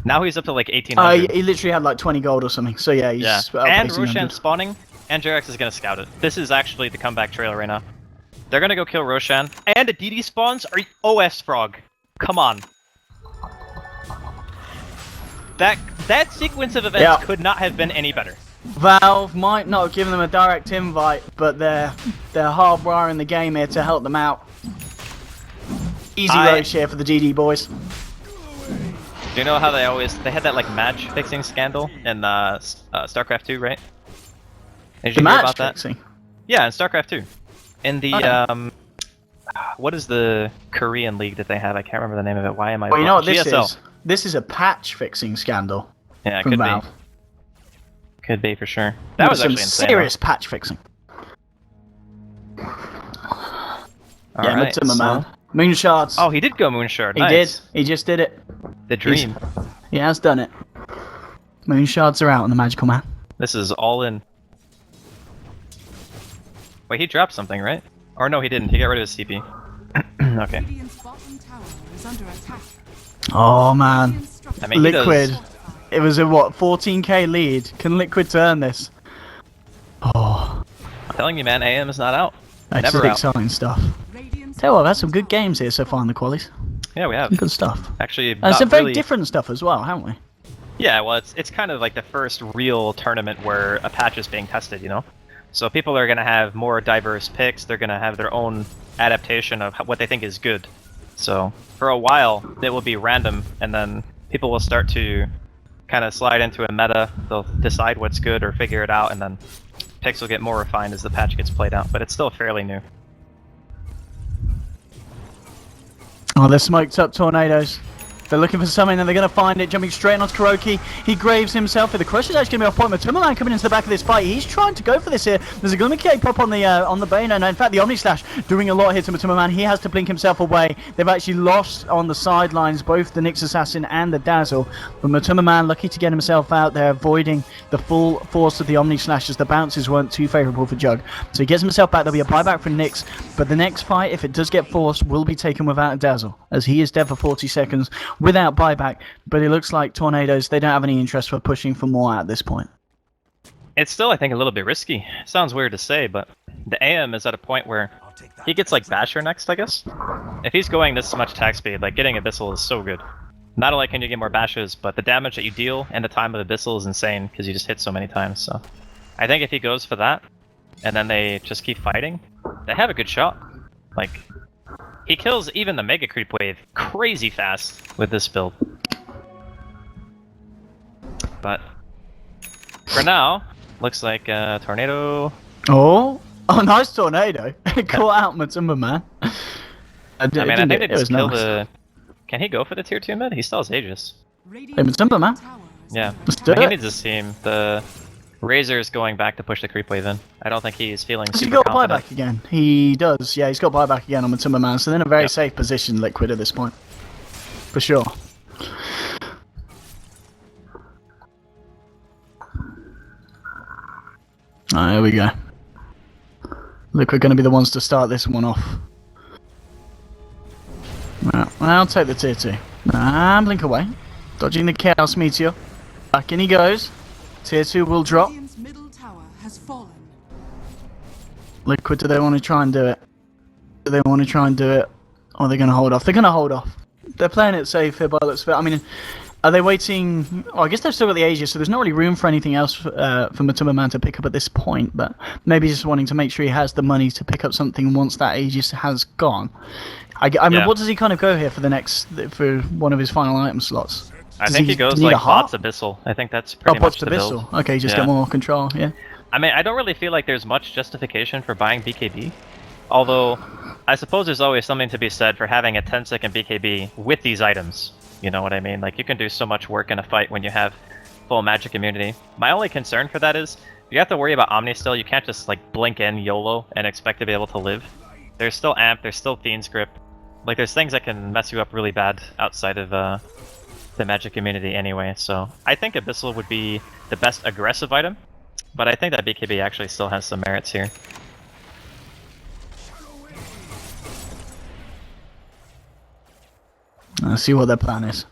Now he's up to like 1,800. He literally had like 20 gold or something. So yeah, he's and Roshan spawning, and Jarex is gonna scout it. This is actually the comeback trailer right now. They're gonna go kill Roshan, and a DD spawns. Are you OS Frog? Come on. That sequence of events could not have been any better. Valve might not have given them a direct invite, but they're hardwiring the game here to help them out. Easy road share for the DD boys. Do you know how they had that like match fixing scandal in StarCraft 2, right? Did you hear about that? Fixing? Yeah, in StarCraft 2. In the what is the Korean league that they have? I can't remember the name of it. Why am I? Well, you know what this is? This is a patch fixing scandal. Yeah, it could Valve. be. Could be for sure. That was actually insane. Serious patch fixing. Matima, man. Moon shards. Oh, he did go moon shard. He did. He just did it. The dream. He has done it. Moon shards are out on the magical man. This is all in. Wait, he dropped something, right? Or no, he didn't. He got rid of his CP. Okay. Oh man. I mean, Liquid. It was a what, 14k lead. Can Liquid turn this? Oh. I'm telling you, man, AM is not out. That's Never out. exciting stuff. Tell you what, we've had some good games here so far in the qualies. Yeah, we have. Some good stuff. Actually, and some very different stuff as well, haven't we? Yeah, well, it's kind of like the first real tournament where a patch is being tested, you know? So people are going to have more diverse picks. They're going to have their own adaptation of what they think is good. So for a while, it will be random, and then people will start to kind of slide into a meta. They'll decide what's good or figure it out, and then picks will get more refined as the patch gets played out, but it's still fairly new. Oh, they're smoked up tornadoes. They're looking for something and they're going to find it. Jumping straight onto Kuroki. He graves himself. The crush is actually going to be off point. Matumbaman coming into the back of this fight. He's trying to go for this here. There's a Glimmer Cape pop on the Bane. And in fact, the Omni Slash doing a lot here to Matumbaman. He has to blink himself away. They've actually lost on the sidelines both the Nyx Assassin and the Dazzle. But Matumbaman lucky to get himself out there, avoiding the full force of the Omni Slash as the bounces weren't too favourable for Jug. So he gets himself back. There'll be a buyback from Nyx. But the next fight, if it does get forced, will be taken without a Dazzle, as he is dead for 40 seconds without buyback. But it looks like Tornadoes, they don't have any interest for pushing for more at this point. It's still, I think, a little bit risky. Sounds weird to say, but the AM is at a point where he gets like Basher next, I guess. If he's going this much attack speed, like getting Abyssal is so good. Not only can you get more bashes, but the damage that you deal and the time of Abyssal is insane because you just hit so many times. So I think if he goes for that, and then they just keep fighting, they have a good shot. Like, he kills even the Mega Creep Wave crazy fast with this build. But for now, looks like Tornado. Oh, nice Tornado. Caught out Matumbaman. I mean, I think they just kill the... Can he go for the tier 2 mid? He still has Aegis. Hey, Matumbaman. Yeah. Let's do He it. needs his team. The Razor is going back to push the creep wave in. I don't think he's feeling Has he super got confident. buyback again? He does. Yeah, he's got buyback again on Matumbaman. So they're in a very safe position, Liquid, at this point. For sure. Alright, here we go. Look, we're going to be the ones to start this one off. Right, I'll take the tier 2. Blink away. Dodging the Chaos Meteor. Back in he goes. Tier 2 will drop. Radiant's middle tower has fallen. Liquid, do they want to try and do it? Do they want to try and do it? Or are they going to hold off? They're going to hold off. They're playing it safe here by the looks of it. I mean, are they waiting? Oh, I guess they've still got the Aegis, so there's not really room for anything else for Matumbaman to pick up at this point. But maybe just wanting to make sure he has the money to pick up something once that Aegis has gone. I mean, what does he kind of go here for the next, for one of his final item slots? I think he goes need like a heart? bots Abyssal. I think that's pretty much the build. Okay, just get more control, yeah. I mean, I don't really feel like there's much justification for buying BKB. Although, I suppose there's always something to be said for having a 10-second BKB with these items. You know what I mean? Like, you can do so much work in a fight when you have full magic immunity. My only concern for that is, you have to worry about Omni still. You can't just, like, blink in YOLO and expect to be able to live. There's still Amp, there's still Fiend's Grip. Like, there's things that can mess you up really bad outside of the magic immunity anyway. So, I think Abyssal would be the best aggressive item. But I think that BKB actually still has some merits here. Let's see what their plan is.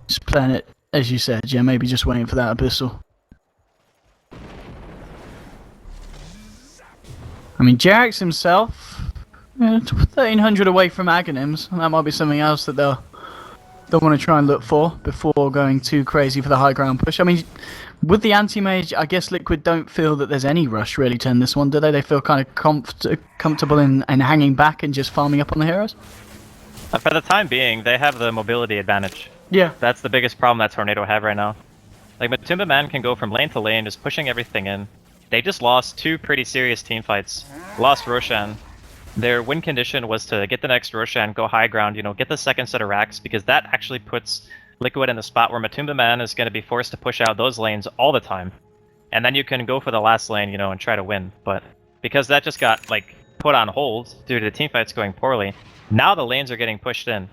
Just playing it, as you said, yeah, maybe just waiting for that Abyssal. I mean, Jarex himself, 1300 away from Aghanims. That might be something else that they'll want to try and look for before going too crazy for the high ground push. I mean, with the anti-mage, I guess Liquid don't feel that there's any rush really to end this one, do they? They feel kind of comfortable in hanging back and just farming up on the heroes? For the time being, they have the mobility advantage. Yeah. That's the biggest problem that Tornado have right now. Like, Matumbaman can go from lane to lane, just pushing everything in. They just lost 2 pretty serious team fights. Lost Roshan. Their win condition was to get the next Roshan, go high ground, you know, get the second set of racks, because that actually puts Liquid in the spot where Matumbaman is going to be forced to push out those lanes all the time. And then you can go for the last lane, you know, and try to win. But because that just got, like, put on hold due to the team fights going poorly, now the lanes are getting pushed in.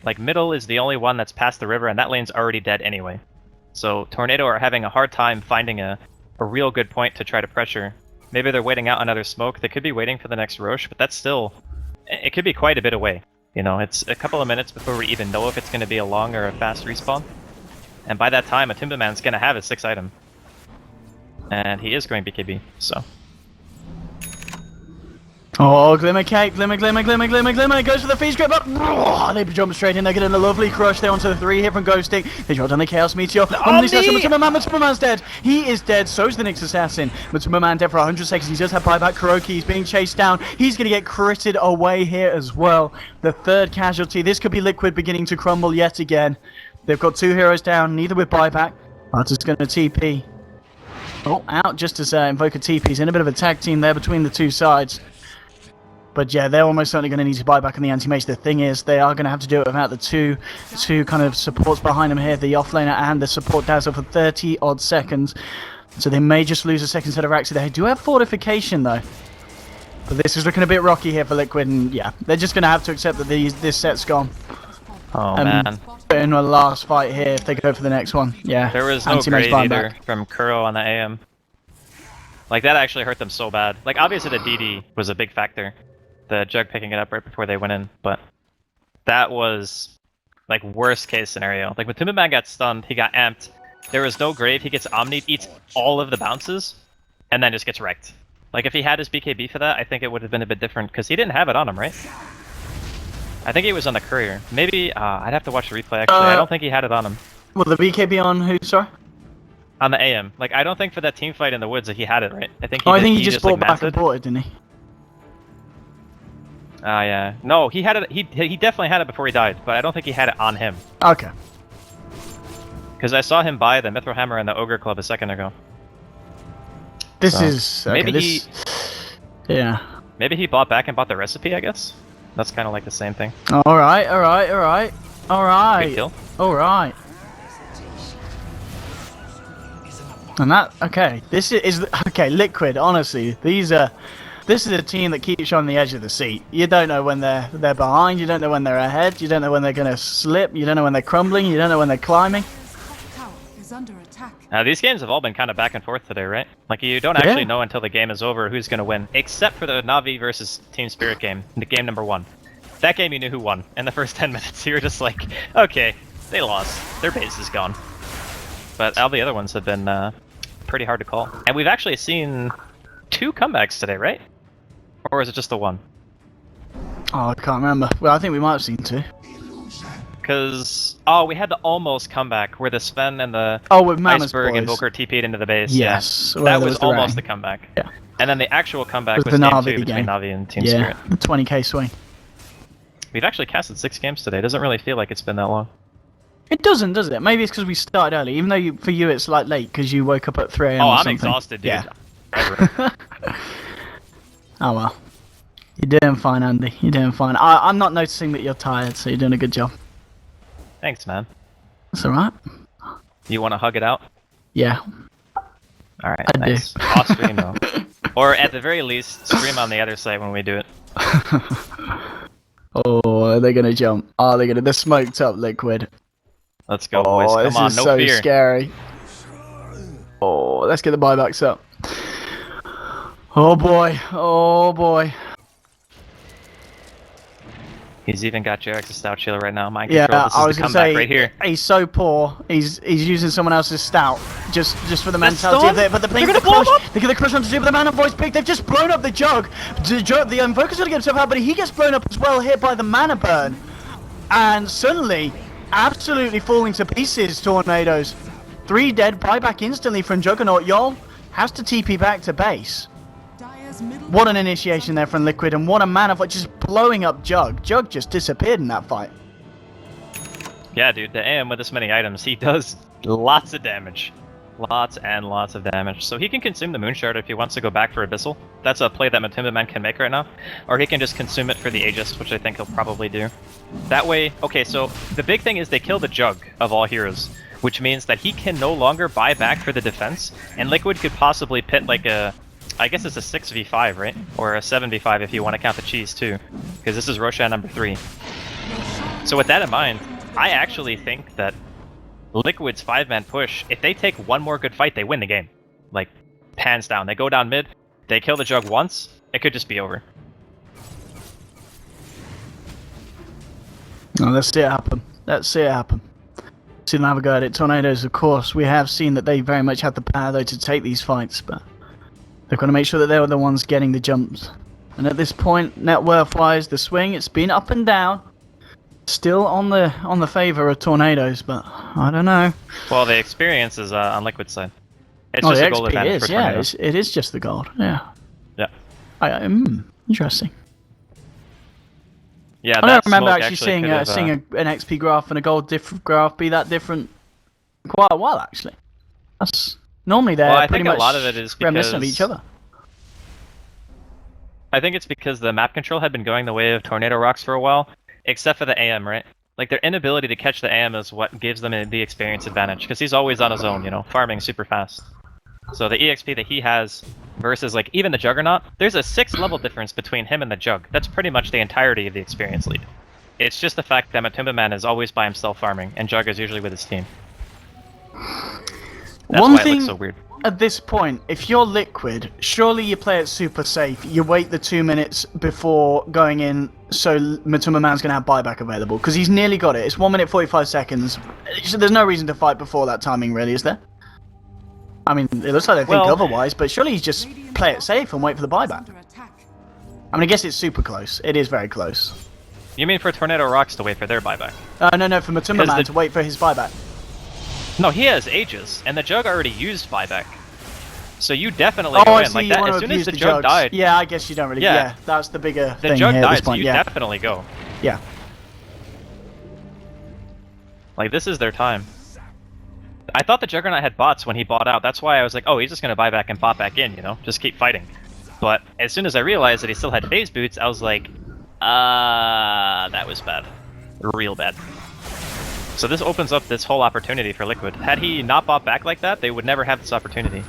Like, middle is the only one that's past the river, and that lane's already dead anyway. So Tornado are having a hard time finding a real good point to try to pressure. Maybe they're waiting out another smoke. They could be waiting for the next Roche, but that's still... It could be quite a bit away. You know, it's a couple of minutes before we even know if it's going to be a long or a fast respawn. And by that time, Matumbaman's going to have his 6th item. And he is going BKB, so... Oh, Glimmer Cape, Glimmer, goes for the Feast Grip, but they jump straight in, they're getting a lovely crush there onto the 3 hit from Ghosting. They drop down the Chaos Meteor, Matumbaman's dead. He is dead, so's the Nyx Assassin. Matumbaman dead for 100 seconds, he does have buyback. Kuroki, he's being chased down, he's going to get critted away here as well. The 3rd casualty, this could be Liquid beginning to crumble yet again. They've got 2 heroes down, neither with buyback. Butter's going to TP. Oh, out just as Invoker TP's in a bit of a tag team there between the 2 sides. But yeah, they're almost certainly going to need to buy back on the anti-mage. The thing is, they are going to have to do it without the two kind of supports behind them here, the offlaner and the support Dazzle for 30 odd seconds. So they may just lose a second set of racks. They do have fortification though. But this is looking a bit rocky here for Liquid, and yeah, they're just going to have to accept that this set's gone. Oh man. Put in a last fight here if they go for the next one. Yeah. There was no grade either from Kuro on the AM. Like, that actually hurt them so bad. Like, obviously the DD was a big factor. The Jug picking it up right before they went in, but that was, like, worst case scenario. Like, when Tumbaman got stunned, he got amped. There was no grave, he gets Omni'd, eats all of the bounces, and then just gets wrecked. Like, if he had his BKB for that, I think it would have been a bit different, because he didn't have it on him, right? I think he was on the Courier. Maybe, I'd have to watch the replay, actually. I don't think he had it on him. Well, the BKB on who, sorry? On the AM. Like, I don't think for that team fight in the woods that he had it, right? I think he just bought back and bought it, didn't he? Yeah. No, he had it. He definitely had it before he died, but I don't think he had it on him. Okay. Because I saw him buy the Mithril Hammer and the Ogre Club a second ago. This is... Okay, maybe Yeah. Maybe he bought back and bought the recipe, I guess? That's kind of like the same thing. Alright. Good kill. Alright. And that... Okay, this is... Okay, Liquid, honestly, these are... This is a team that keeps you on the edge of the seat. You don't know when they're behind, you don't know when they're ahead, you don't know when they're going to slip, you don't know when they're crumbling, you don't know when they're climbing. Tower is under attack. These games have all been kind of back and forth today, right? Like, you don't actually know until the game is over who's going to win, except for the Na'Vi versus Team Spirit game, the game number 1. That game you knew who won. In the first 10 minutes, you were just like, okay, they lost. Their base is gone. But all the other ones have been pretty hard to call. And we've actually seen 2 comebacks today, right? Or is it just the one? Oh, I can't remember. Well, I think we might have seen 2. Because, we had the almost comeback where the Sven and the with Mammoth's Iceberg boys. Invoker TP'd into the base. Yes. Yeah. Well, That was the almost Rang. the comeback. Yeah. And then the actual comeback Was was the game Na'Vi 2 between game. Na'Vi and Team Yeah, Spirit. the 20k swing. We've actually casted 6 games today. It doesn't really feel like it's been that long. It doesn't, does it? Maybe it's because we started early, even though for you it's like late because you woke up at 3 a.m. Oh, or I'm something. exhausted, dude. Yeah. Oh well. You're doing fine, Andy. You're doing fine. I'm not noticing that you're tired, so you're doing a good job. Thanks, man. That's alright. You want to hug it out? Yeah. Alright, I nice. do. Off stream, though. Or at the very least, stream on the other side when we do it. Oh, they're gonna jump. Oh, they're smoked up, Liquid. Let's go, boys. Come this on, is no so fear. scary. Oh, let's get the buybacks up. Oh boy. Oh boy. He's even got Jarek's stout shield right now. Mind Yeah, control. This I is was the gonna comeback say right here. he's so poor. He's using someone else's stout just for the mentality of storm? it. But they're They're the gonna blow crush. him up? They're gonna crush on to do. But the mana voice pick. They've just blown up the jug. The Invoker's gonna get himself out, but he gets blown up as well here by the mana burn. And suddenly, absolutely falling to pieces. Tornadoes. 3 dead. Buyback instantly from Juggernaut. Yol has to TP back to base. Dire's middle What an initiation there from Liquid, and what a mana fight, just blowing up Jug. Jug just disappeared in that fight. Yeah, dude, the AM with this many items, he does lots of damage. Lots and lots of damage. So he can consume the Moonshard if he wants to go back for Abyssal. That's a play that Matumba Man can make right now. Or he can just consume it for the Aegis, which I think he'll probably do. That way, okay, so the big thing is they kill the Jug of all heroes, which means that he can no longer buy back for the defense, and Liquid could possibly pit like a... I guess it's a 6v5, right? Or a 7v5 if you want to count the cheese too. Because this is Roshan number 3. So with that in mind, I actually think that Liquid's 5-man push, if they take one more good fight, they win the game. Like, hands down. They go down mid, they kill the Jug once, it could just be over. Oh, let's see it happen. Let's see it happen. See them have a go at it. Tornadoes, of course, we have seen that they very much have the power though to take these fights, but they've got to make sure that they're the ones getting the jumps. And at this point, net worth wise, the swing, it's been up and down. Still on the favor of Tornadoes, but I don't know. Well, the experience is on Liquid's side. It's Oh, just the a gold XP advantage is, for yeah, Tornadoes. it is just the gold, yeah. Yeah. Interesting. Yeah, I that don't remember smoke actually seeing could have, seeing an XP graph and a gold graph be that different in quite a while, actually. That's normally they're Well, I pretty think a much lot of it is reminiscent of because- each other. I think it's because the map control had been going the way of Tornado Rocks for a while, except for the AM, right? Like, their inability to catch the AM is what gives them the experience advantage, because he's always on his own, you know, farming super fast. So the EXP that he has versus, like, even the Juggernaut, there's a 6-level difference between him and the Jug. That's pretty much the entirety of the experience lead. It's just the fact that Matumba Man is always by himself farming, and Jug is usually with his team. That's One why it thing looks so weird. at this point, if you're Liquid, surely you play it super safe. You wait the 2 minutes before going in, so Matumba Man's going to have buyback available, because he's nearly got it. It's 1 minute 45 seconds. So there's no reason to fight before that timing, really, is there? I mean, it looks like they think otherwise, but surely you just play it safe and wait for the buyback. Under attack. I mean, I guess it's super close. It is very close. You mean for Tornado Rocks to wait for their buyback? No, for Matumba Man to wait for his buyback. No, he has Aegis, and the Jug already used buyback. So you definitely go I in see, like you that. want As to soon as abuse the the Jug jugs. died, Yeah, I guess you don't really. Yeah. Yeah, that's the bigger the thing Jug here at died, this so point. you Yeah, definitely go. yeah. Like, this is their time. I thought the Juggernaut had bots when he bought out. That's why I was like, oh, he's just gonna buy back and bot back in, you know? Just keep fighting. But as soon as I realized that he still had phase boots, I was like, that was bad. Real bad. So this opens up this whole opportunity for Liquid. Had he not bought back like that, they would never have this opportunity.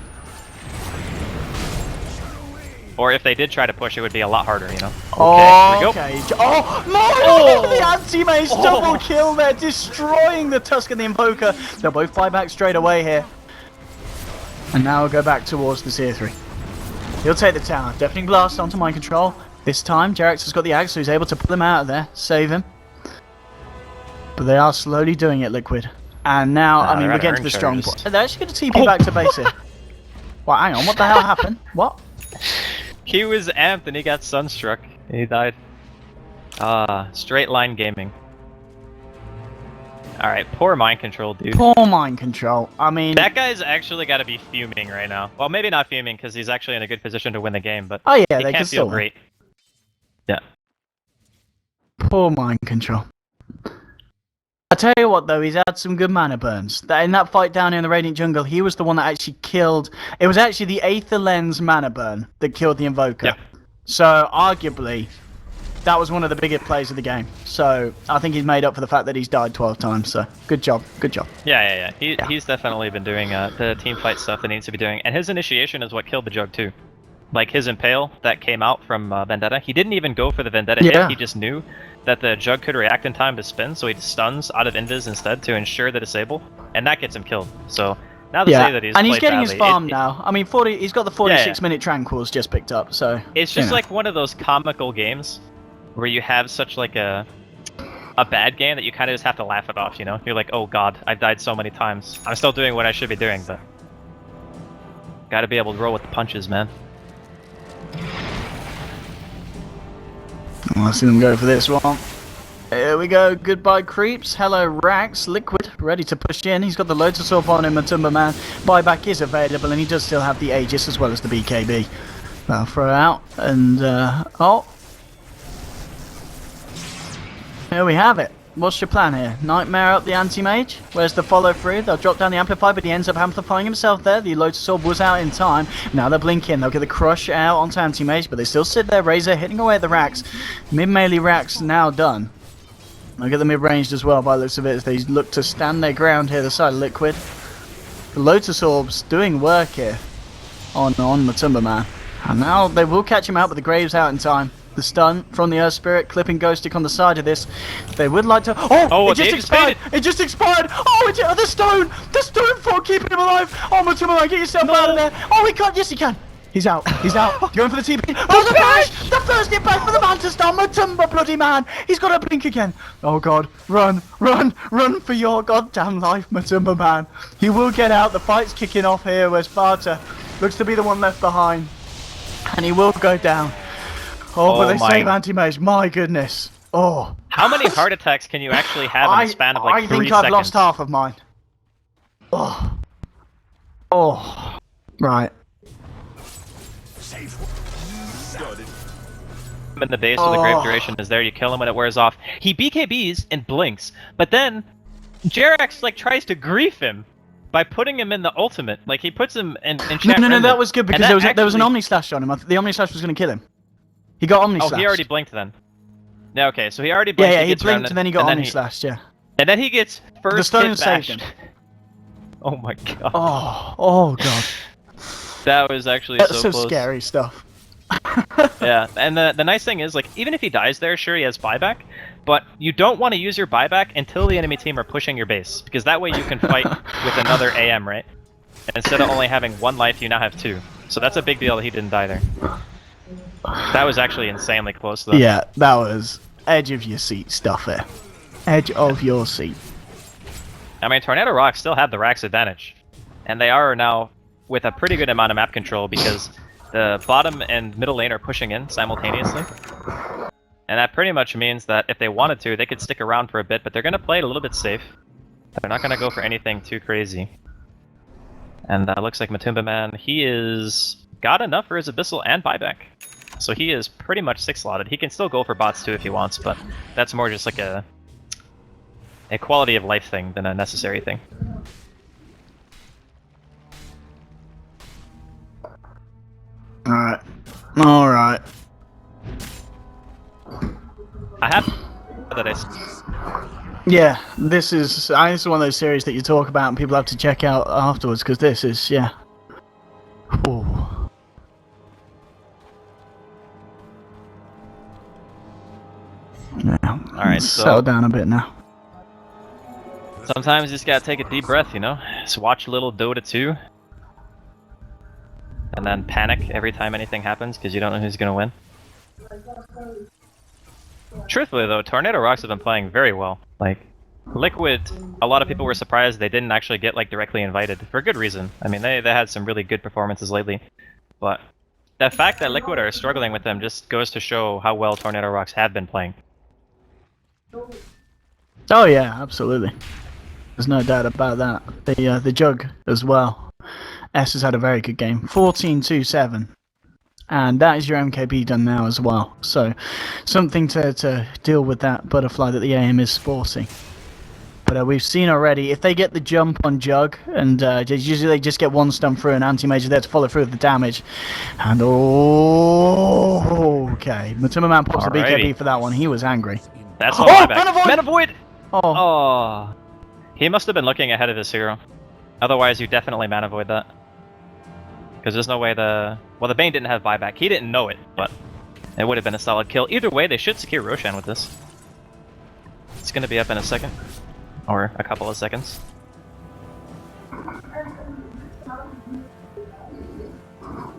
Or if they did try to push, it would be a lot harder, you know? Oh, here we go. okay. Oh, no! The anti-mage double kill there, destroying the Tusk and the Invoker. They'll both buy back straight away here. And now we'll go back towards the tier 3. He'll take the tower. Deafening Blast onto mind control. This time, Jerax has got the axe, so he's able to pull him out of there, save him. But they are slowly doing it, Liquid. And now, I mean, we're getting to the strong point. They're actually going to TP back to base here. Well, hang on, what the hell happened? What? He was amped and he got sunstruck. He died. Straight line gaming. Alright, poor mind control, dude. Poor mind control. I mean... That guy's actually got to be fuming right now. Well, maybe not fuming because he's actually in a good position to win the game, but oh, yeah, he they can't can feel still great. Yeah. Poor mind control. I tell you what, though, he's had some good mana burns. In that fight down in the Radiant Jungle, he was the one that actually killed... It was actually the Aether Lens mana burn that killed the Invoker. Yeah. So, arguably, that was one of the biggest plays of the game. So, I think he's made up for the fact that he's died 12 times. So, good job. Good job. Yeah. He's definitely been doing the team fight stuff that he needs to be doing. And his initiation is what killed the Jug, too. Like, his Impale that came out from Vendetta, he didn't even go for the Vendetta hit. He just knew that the Jug could react in time to spin, so he stuns out of Invis instead to ensure the disable, and that gets him killed. So, now to say that he's and he's played getting badly, his farm now. I mean, he's got the 46-minute Tranquils just picked up, so... It's just like one of those comical games where you have such like a bad game that you kind of just have to laugh it off, you know? You're like, oh god, I've died so many times. I'm still doing what I should be doing, but... Gotta be able to roll with the punches, man. Well, I see them go for this one. Here we go. Goodbye, creeps. Hello, Rax. Liquid, ready to push in. He's got the Lotus Orb on him. Matumba Man. Buyback is available, and he does still have the Aegis as well as the BKB. They'll throw out, and oh. Here we have it. What's your plan here? Nightmare up the anti-mage? Where's the follow-through? They'll drop down the amplify, but he ends up amplifying himself there. The Lotus Orb was out in time. Now they're blinking. They'll get the crush out onto anti-mage, but they still sit there. Razor hitting away at the racks. Mid-melee racks now done. They'll get the mid-ranged as well by the looks of it as they look to stand their ground here, the side of Liquid. The Lotus Orb's doing work here on Matumba Man. And now they will catch him out, but the Grave's out in time. The stun from the Earth Spirit, clipping Ghostic on the side of this. They would like to... Oh, it just expired! It just expired! Oh, the stone! The stone for keeping him alive! Oh, Matumba Man, get yourself out of there! Oh, he can't! Yes, he can! He's out! He's out! Going for the TP! Oh, the flash! The first hit back for the Manta Star! Matumba, bloody man! He's got to blink again! Oh, God. Run! Run! Run for your goddamn life, Matumba Man! He will get out. The fight's kicking off here where Sparta looks to be the one left behind. And he will go down. Oh, but they save anti-mage. My goodness. Oh. How many heart attacks can you actually have in the span of like 3 seconds? I think I've lost half of mine. Oh. Oh. Right. In the base of the Grave Duration is there, you kill him when it wears off. He BKBs and blinks, but then Jerax like tries to grief him by putting him in the ultimate. Like he puts him in chat. No, that was good because there was an Omni Slash on him. The Omni Slash was going to kill him. He got Omni Oh, Slashed. he already blinked then. Yeah, okay, so he already Yeah, blinked. yeah, he gets around blinked and then he got Omni Slashed, yeah. And then he gets first The stone hit saved bashed. him. Oh my god. Oh god. That was actually That's so close. scary stuff. Yeah, and the nice thing is, like, even if he dies there, sure, he has buyback, but you don't want to use your buyback until the enemy team are pushing your base, because that way you can fight with another AM, right? And instead of only having 1 life, you now have 2. So that's a big deal that he didn't die there. That was actually insanely close, though. Yeah, that was edge of your seat stuff there. Edge of your seat. I mean, Tornado Rock still had the Rax advantage, and they are now with a pretty good amount of map control because the bottom and middle lane are pushing in simultaneously. And that pretty much means that if they wanted to, they could stick around for a bit, but they're going to play it a little bit safe. They're not going to go for anything too crazy. And looks like Matumba Man, he is got enough for his Abyssal and buyback. So he is pretty much 6-slotted. He can still go for bots too if he wants, but that's more just like a quality of life thing than a necessary thing. Alright. Alright. I have that I Yeah, this is one of those series that you talk about and people have to check out afterwards, because this is, yeah. Ooh. Yeah. Alright, settle so down a bit now. sometimes you just gotta take a deep breath, you know? Just watch a little Dota 2. And then panic every time anything happens because you don't know who's gonna win. Truthfully though, Tornado Rocks have been playing very well. Like, Liquid, a lot of people were surprised they didn't actually get like directly invited, for good reason. I mean, they had some really good performances lately. But the fact that Liquid are struggling with them just goes to show how well Tornado Rocks have been playing. Oh yeah, absolutely. There's no doubt about that. The Jug as well. S has had a very good game. 14-2-7. And that is your MKB done now as well. So, something to deal with that butterfly that the AM is sporting. But we've seen already, if they get the jump on Jug, and usually they just get one stun through, and Anti-Major there to follow through with the damage. And okay. Matumba Man pops the BKB for that one. He was angry. That's all buyback. Mana Void! Oh. He must have been looking ahead of his hero. Otherwise, you definitely Mana Void that. Because there's no way the Bane didn't have buyback. He didn't know it, but it would have been a solid kill. Either way, they should secure Roshan with this. It's going to be up in a second. Or a couple of seconds.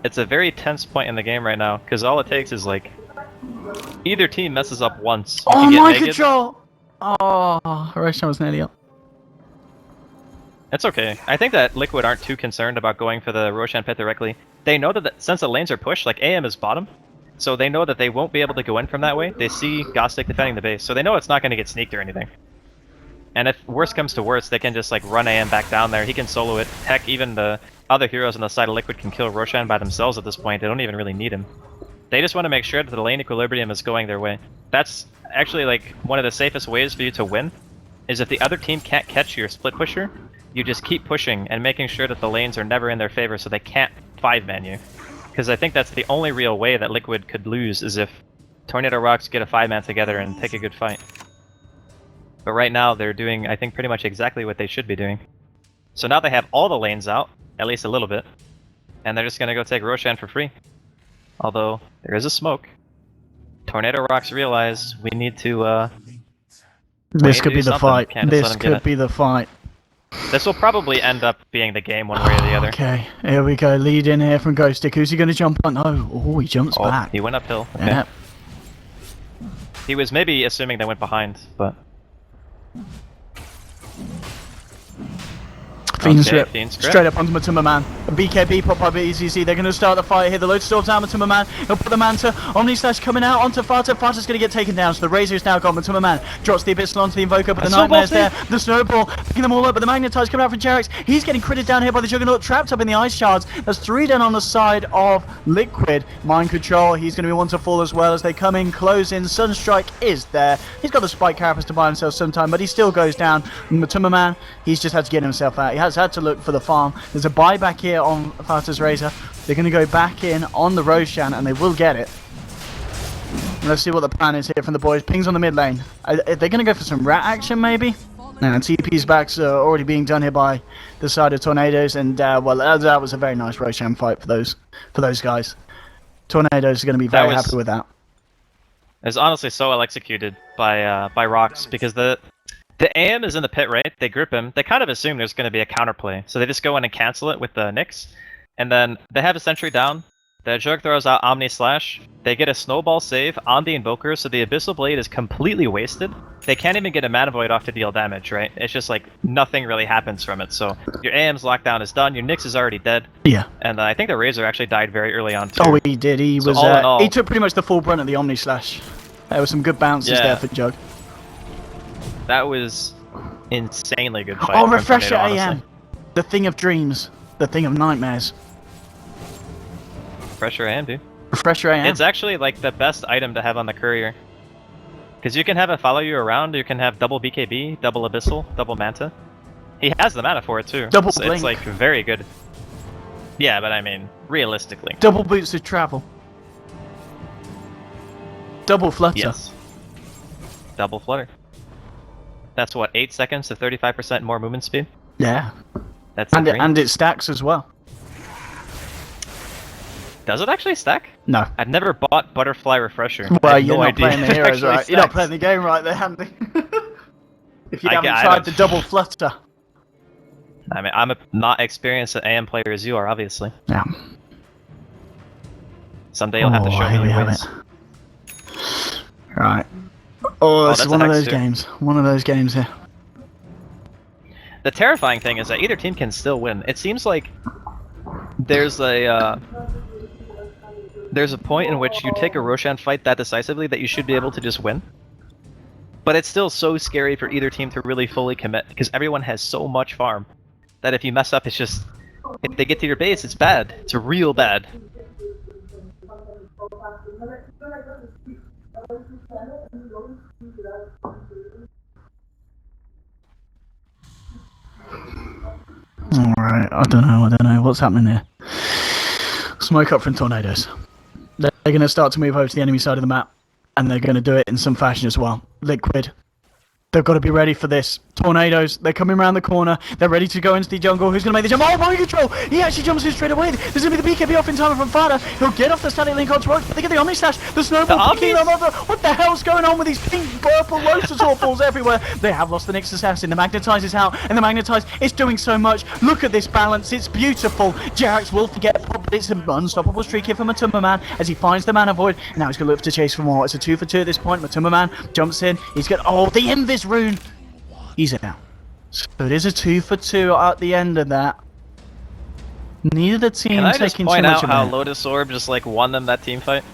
It's a very tense point in the game right now, because all it takes is like either team messes up once. Oh my control! Oh, Roshan was nearly up. It's okay. I think that Liquid aren't too concerned about going for the Roshan pit directly. They know that since the lanes are pushed, like AM is bottom, so they know that they won't be able to go in from that way. They see Gostic defending the base, so they know it's not going to get sneaked or anything. And if worse comes to worse, they can just like run AM back down there. He can solo it. Heck, even the other heroes on the side of Liquid can kill Roshan by themselves at this point. They don't even really need him. They just want to make sure that the lane equilibrium is going their way. That's actually like one of the safest ways for you to win, is if the other team can't catch your split pusher, you just keep pushing and making sure that the lanes are never in their favor so they can't 5-man you. Because I think that's the only real way that Liquid could lose, is if Tornado Rocks get a 5-man together and take a good fight. But right now they're doing, I think, pretty much exactly what they should be doing. So now they have all the lanes out, at least a little bit, and they're just going to go take Roshan for free. Although, there is a smoke. Tornado Rocks realize we need to, this could be the fight. This could be the fight. This will probably end up being the game one way or the other. Okay, here we go. Lead in here from Ghostic. Who's he going to jump on? Oh, he jumps back. He went uphill. Okay. Yeah. He was maybe assuming they went behind, but... Fiend Strip. Straight up onto Matumba Man. A BKB pop up easy. See, they're going to start the fight here. The load storms down Matumba Man. He'll put the Manta. Omni Slash coming out onto Fata. Fata's going to get taken down. So the Razor is now gone. Matumba Man drops the Abyssal onto the Invoker, but the Nightmare's there. The Snowball picking them all up, but the Magnetize coming out from Jerax. He's getting critted down here by the Juggernaut, trapped up in the Ice Shards. There's 3 down on the side of Liquid. Mind Control. He's going to be one to fall as well as they come in, close in. Sunstrike is there. He's got the Spike Carapace to buy himself sometime, but he still goes down. Matumba Man, he's just had to get himself out. He has had to look for the farm. There's a buyback here on Fata's Razor. They're going to go back in on the Roshan, and they will get it. Let's see what the plan is here from the boys. Ping's on the mid lane. Are they going to go for some rat action, maybe? And TP's backs are already being done here by the side of Tornadoes, and well, that was a very nice Roshan fight for those guys. Tornadoes are going to be very happy with that. It's honestly so well executed by Rox, because the AM is in the pit, right? They grip him. They kind of assume there's going to be a counterplay, so they just go in and cancel it with the Nyx, and then they have a sentry down. The Jug throws out Omni Slash. They get a snowball save on the Invoker, so the Abyssal Blade is completely wasted. They can't even get a Mana Void off to deal damage, right? It's just like nothing really happens from it. So your AM's lockdown is done. Your Nyx is already dead. Yeah. And I think the Razor actually died very early on too. Oh, he did. He so was. all in all, he took pretty much the full brunt of the Omni Slash. There were some good bounces there for Jug. That was insanely good fight. Oh, Refresher Tornado, AM. The thing of dreams. The thing of nightmares. Refresher AM, dude. Refresher AM. It's actually like the best item to have on the courier. Because you can have it follow you around, you can have double BKB, double Abyssal, double Manta. He has the mana for it too. Double so Blink. it's like very good. Yeah, but I mean, realistically. Double boots of travel. Double flutter. Yes. Double flutter. That's what, 8 seconds to 35% more movement speed? Yeah. That's and it stacks as well. Does it actually stack? No. I've never bought Butterfly Refresher. Well, you're not playing the heroes right. You're not playing the game right there, Andy. If you haven't tried the double flutter. I mean, I'm not experienced an AM player as you are, obviously. Yeah. Someday you'll have to show me your ways. Right. Oh, this is one of those too. games. One of those games here. The terrifying thing is that either team can still win. It seems like there's a point in which you take a Roshan fight that decisively that you should be able to just win. But it's still so scary for either team to really fully commit, because everyone has so much farm that if you mess up, it's just... If they get to your base, it's bad. It's real bad. Alright, I don't know. What's happening here? Smoke up from Tornadoes. They're going to start to move over to the enemy side of the map, and they're going to do it in some fashion as well. Liquid. They've got to be ready for this. Tornadoes, they're coming around the corner. They're ready to go into the jungle. Who's going to make the jump? Oh, mind control! He actually jumps in straight away. There's going to be the BKB off in time from Fada. He'll get off the static link onto Roach, but they get the Omni Slash. The snowball picking them over. What the hell's going on with these pink, purple Lotusaur balls everywhere? They have lost the Nyx Assassin. The Magnetize is out, and the Magnetize is doing so much. Look at this balance. It's beautiful. Jarax will forget, but it's an unstoppable streak here for Matuma Man as he finds the Mana Void. And now he's going to look to chase for more. It's a 2 for 2 at this point. Matuma Man jumps in. He's got, oh, the Invis rune. He's out. So it is a 2 for 2 at the end of that. Neither the team Can I just taking point too much out how of it. Lotus Orb just like won them that team fight?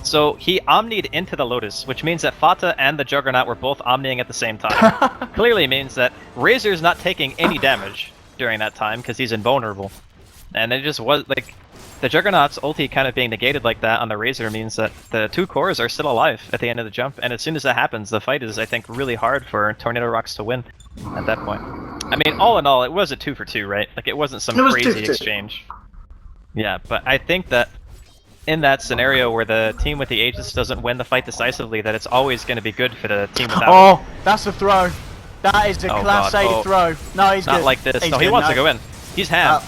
So he omnied into the Lotus, which means that Fata and the Juggernaut were both omniing at the same time. Clearly means that Razor's not taking any damage during that time because he's invulnerable. And it just was like the Juggernaut's ulti kind of being negated like that on the Razor means that the two cores are still alive at the end of the jump, and as soon as that happens, the fight is, I think, really hard for Tornado Rocks to win at that point. I mean, all in all, it was a 2 for 2, right? Like, it wasn't some crazy exchange. Yeah, but I think that in that scenario where the team with the Aegis doesn't win the fight decisively, that it's always going to be good for the team without it. Oh, that's a throw. That is a Class A throw. No, he's not good. like this. He's no, he good, wants to go in. He's ham.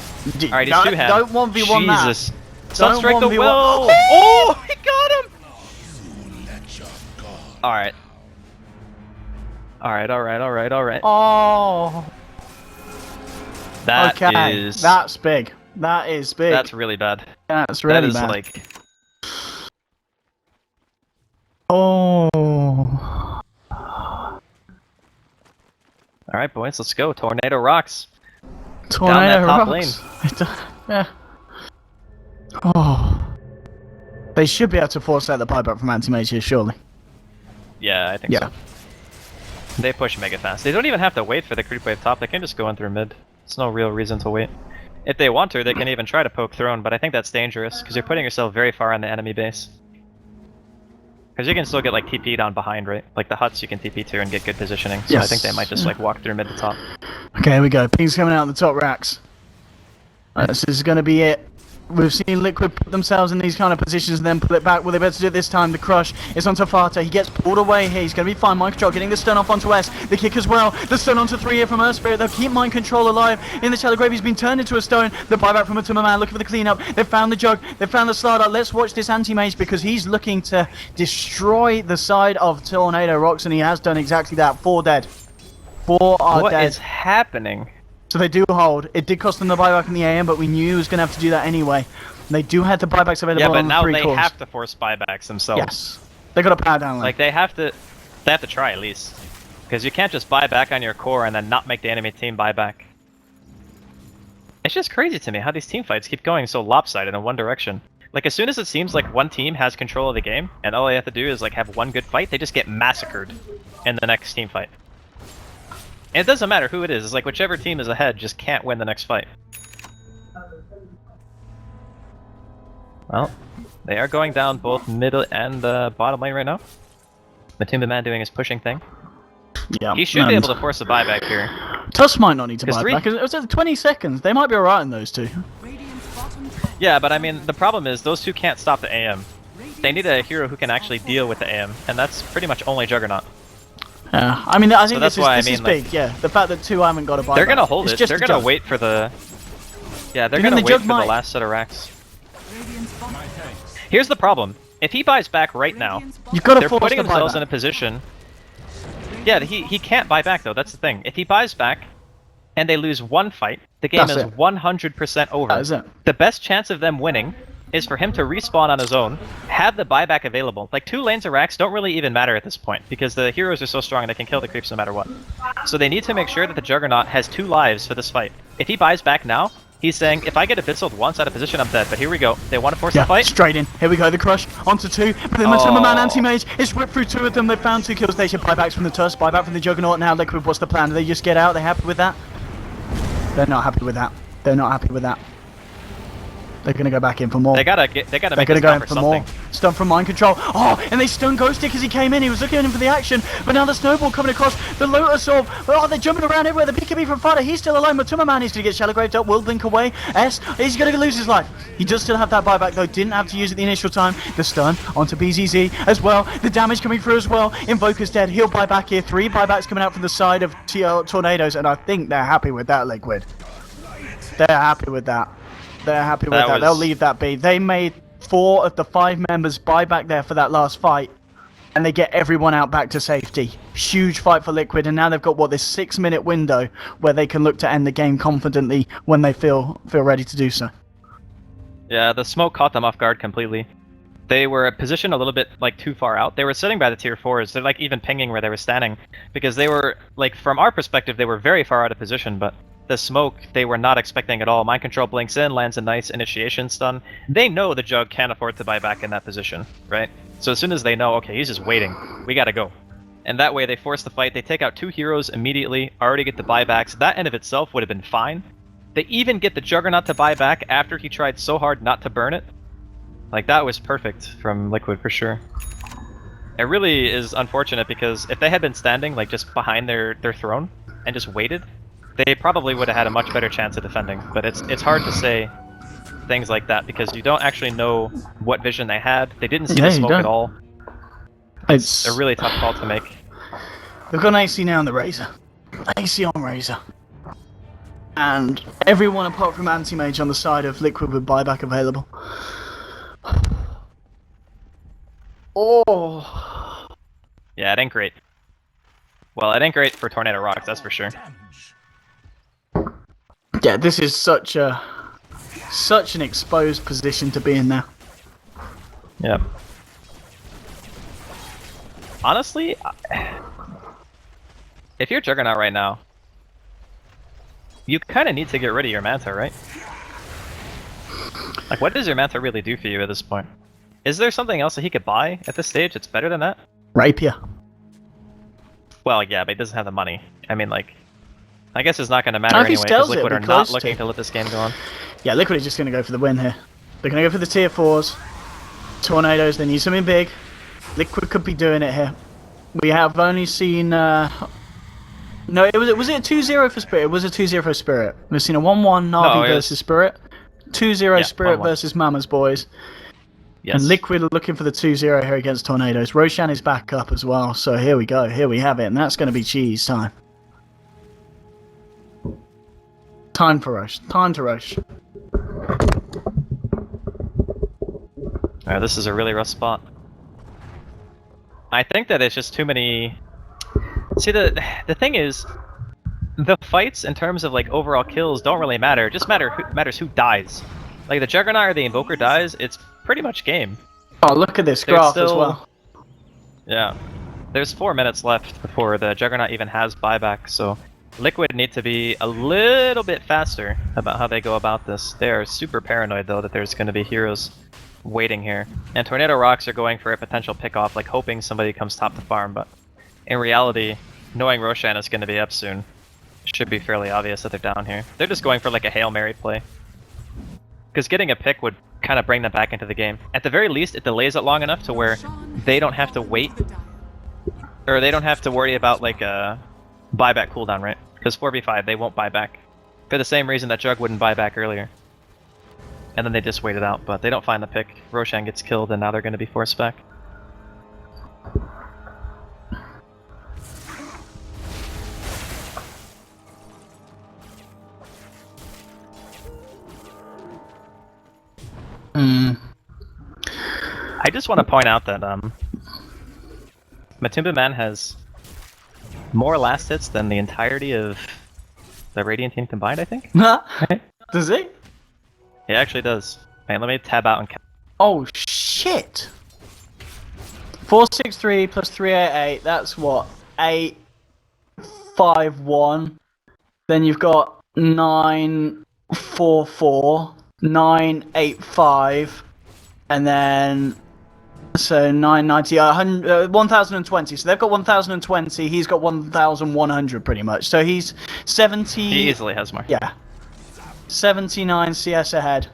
Alright, he's 2 ham. Don't 1v1 that. Jesus. Sunstrike the will! Oh! Oh, he got him! Alright. Alright. Oh. That okay. is... That's big. That is big. That's really bad. That's really bad. bad. Like... Oh. Alright, boys, let's go. Tornado Rocks. Tornado down that top rocks. lane. Yeah. Oh. They should be able to force out the pipe up from Anti-Mage here, surely. Yeah, I think so. They push mega fast. They don't even have to wait for the creep wave top. They can just go in through mid. There's no real reason to wait. If they want to, they can even try to poke throne, but I think that's dangerous, because you're putting yourself very far on the enemy base. Because you can still get like TP down behind, right? Like the huts you can TP to and get good positioning, so I think they might just like walk through mid to top. Okay, here we go. Ping's coming out on the top racks. This is going to be it. We've seen Liquid put themselves in these kind of positions and then pull it back. Will they better do it this time? The crush is onto Fata. He gets pulled away here. He's going to be fine. Mind Control getting the stun off onto S. The kick as well. The stun onto 3 here from Earth Spirit. They'll keep Mind Control alive. In the shallow grave, he's been turned into a stone. The buyback from a Timmerman looking for the cleanup. They've found the jug. They've found the Slardar. Let's watch this anti-mage because he's looking to destroy the side of Tornado Rocks, and he has done exactly that. 4 dead. 4 are What dead. is happening? So they do hold. It did cost them the buyback in the AM, but we knew he was going to have to do that anyway. They do have the buybacks available Yeah, but on the now 3 they cores. have to force buybacks themselves. Yes. They got a power down lane. Like they have to try at least, because you can't just buy back on your core and then not make the enemy team buy back. It's just crazy to me how these team fights keep going so lopsided in one direction. Like as soon as it seems like one team has control of the game and all they have to do is like have one good fight, they just get massacred in the next team fight. And it doesn't matter who it is. It's like whichever team is ahead just can't win the next fight. Well, they are going down both middle and bottom lane right now. Matumba Man doing his pushing thing. Yeah. He should be able to force a buyback here. Tusk might not need to 'Cause buy three- back. It was at 20 seconds. They might be alright in those two. Radiant's bottom tower. Yeah, but I mean, the problem is those two can't stop the AM. They need a hero who can actually deal with the AM, and that's pretty much only Juggernaut. Yeah. I mean, I think that's this why I is mean, like, big, yeah. The fact that 2 haven't got a buyback. They're gonna hold It's it. just They're a gonna jug. wait for the... Yeah, they're Even gonna the wait jug for the might- last set of racks. Radiant's bottom. Here's the problem. If he buys back right now, Radiant's You've bottom got to they're force putting the themselves buyback. in a position... Yeah, he can't buy back though, that's the thing. If he buys back, and they lose one fight, the game That's is it. 100% over. That is it. The best chance of them winning is for him to respawn on his own, have the buyback available. Like 2 lanes of racks don't really even matter at this point, because the heroes are so strong they can kill the creeps no matter what. So they need to make sure that the Juggernaut has 2 lives for this fight. If he buys back now, he's saying, if I get abyssaled once out of position, I'm dead. But here we go. They want to force the Yeah, fight. straight in. Here we go, the crush. Onto 2. But then the Oh. Timmerman anti-mage is ripped through 2 of them. They found 2 kills. They should buybacks from the Tusk, buyback from the Juggernaut. Now Liquid, what's the plan? Do they just get out? They happy with that? They're not happy with that. They're not happy with that. They're gonna go back in for more. They gotta They're make gonna this go count in for for more. something. Stun from Mind Control. Oh, and they stun Ghosty because he came in. He was looking in for the action. But now the Snowball coming across. The Lotus Orb. Oh, they're jumping around everywhere. The BKB from Fighter. He's still alive. Matuma Man is going to get Shallow Graved up. Will blink away. S. He's going to lose his life. He does still have that buyback though. Didn't have to use it the initial time. The stun onto BZZ as well. The damage coming through as well. Invoker's dead. He'll buy back here. 3 buybacks coming out from the side of Tornadoes. And I think they're happy with that, Liquid. They're happy with that. They're happy with That that. They'll was- leave that be. They made 4 of the 5 members buy back there for that last fight, and they get everyone out back to safety. Huge fight for Liquid, and now they've got this 6-minute window where they can look to end the game confidently when they feel ready to do so. Yeah, the smoke caught them off guard completely. They were positioned a little bit like too far out. They were sitting by the tier 4s. They're like even pinging where they were standing, because they were like, from our perspective, they were very far out of position, but the smoke they were not expecting at all. Mind Control blinks in, lands a nice initiation stun. They know the Jug can't afford to buy back in that position, right? So as soon as they know, okay, he's just waiting, we gotta go. And that way they force the fight, they take out 2 heroes immediately, already get the buybacks. That in of itself would have been fine. They even get the Juggernaut to buy back after he tried so hard not to burn it. Like, that was perfect from Liquid for sure. It really is unfortunate because if they had been standing like just behind their throne and just waited, they probably would have had a much better chance of defending. But it's hard to say things like that because you don't actually know what vision they had. They didn't see Yeah, the you smoke don't. at all. It's A really tough call to make. They've got an AC now on the Razor. AC on Razor. And everyone apart from Anti-Mage on the side of Liquid with buyback available. Oh. Yeah, it ain't great. Well, it ain't great for Tornado Rocks, that's for sure. Yeah, this is such an exposed position to be in now. Yep. Honestly, if you're Juggernaut right now, you kind of need to get rid of your Manta, right? Like, what does your Manta really do for you at this point? Is there something else that he could buy at this stage that's better than that? Rapier. Well, yeah, but he doesn't have the money. I mean, like, I guess it's not going to matter If he anyway, because scales it, Liquid it'll are be not close looking to. to let this game go on. Yeah, Liquid is just going to go for the win here. They're going to go for the tier 4s. Tornadoes, they need something big. Liquid could be doing it here. We have only seen... No, was it a 2-0 for Spirit? It was a 2-0 for Spirit. We've seen a 1-1 Navi No, it was- versus Spirit. 2-0 Yeah, Spirit 1-1. versus Mamas, boys. Yes. And Liquid are looking for the 2-0 here against Tornadoes. Roshan is back up as well, so here we go. Here we have it, and that's going to be cheese time. Time for Rosh. Time to Rosh. Alright, this is a really rough spot. I think that it's just too many... See, the thing is, the fights in terms of like overall kills don't really matter. It just matters who dies. Like the Juggernaut or the Invoker dies, it's pretty much game. Oh, look at this There's graph still- as well. Yeah. There's 4 minutes left before the Juggernaut even has buyback, so Liquid need to be a little bit faster about how they go about this. They are super paranoid though that there's going to be heroes waiting here. And Tornado Rocks are going for a potential pickoff, like hoping somebody comes top the farm, but in reality, knowing Roshan is going to be up soon, it should be fairly obvious that they're down here. They're just going for like a Hail Mary play. Because getting a pick would kind of bring them back into the game. At the very least, it delays it long enough to where they don't have to wait, or they don't have to worry about like a buyback cooldown, right? Because 4v5, they won't buy back. For the same reason that Jug wouldn't buy back earlier. And then they just wait it out, but they don't find the pick. Roshan gets killed, and now they're going to be forced back. I just want to point out that Matumba Man has more last hits than the entirety of the Radiant team combined, I think. Does he? It actually does. Man, let me tab out and count. Oh shit! 463 plus 388. That's what 851. Then you've got 944, 985, and then so 990, 1020. So they've got 1020. He's got 1100 pretty much. So he's 70. He easily has more. Yeah. 79 CS ahead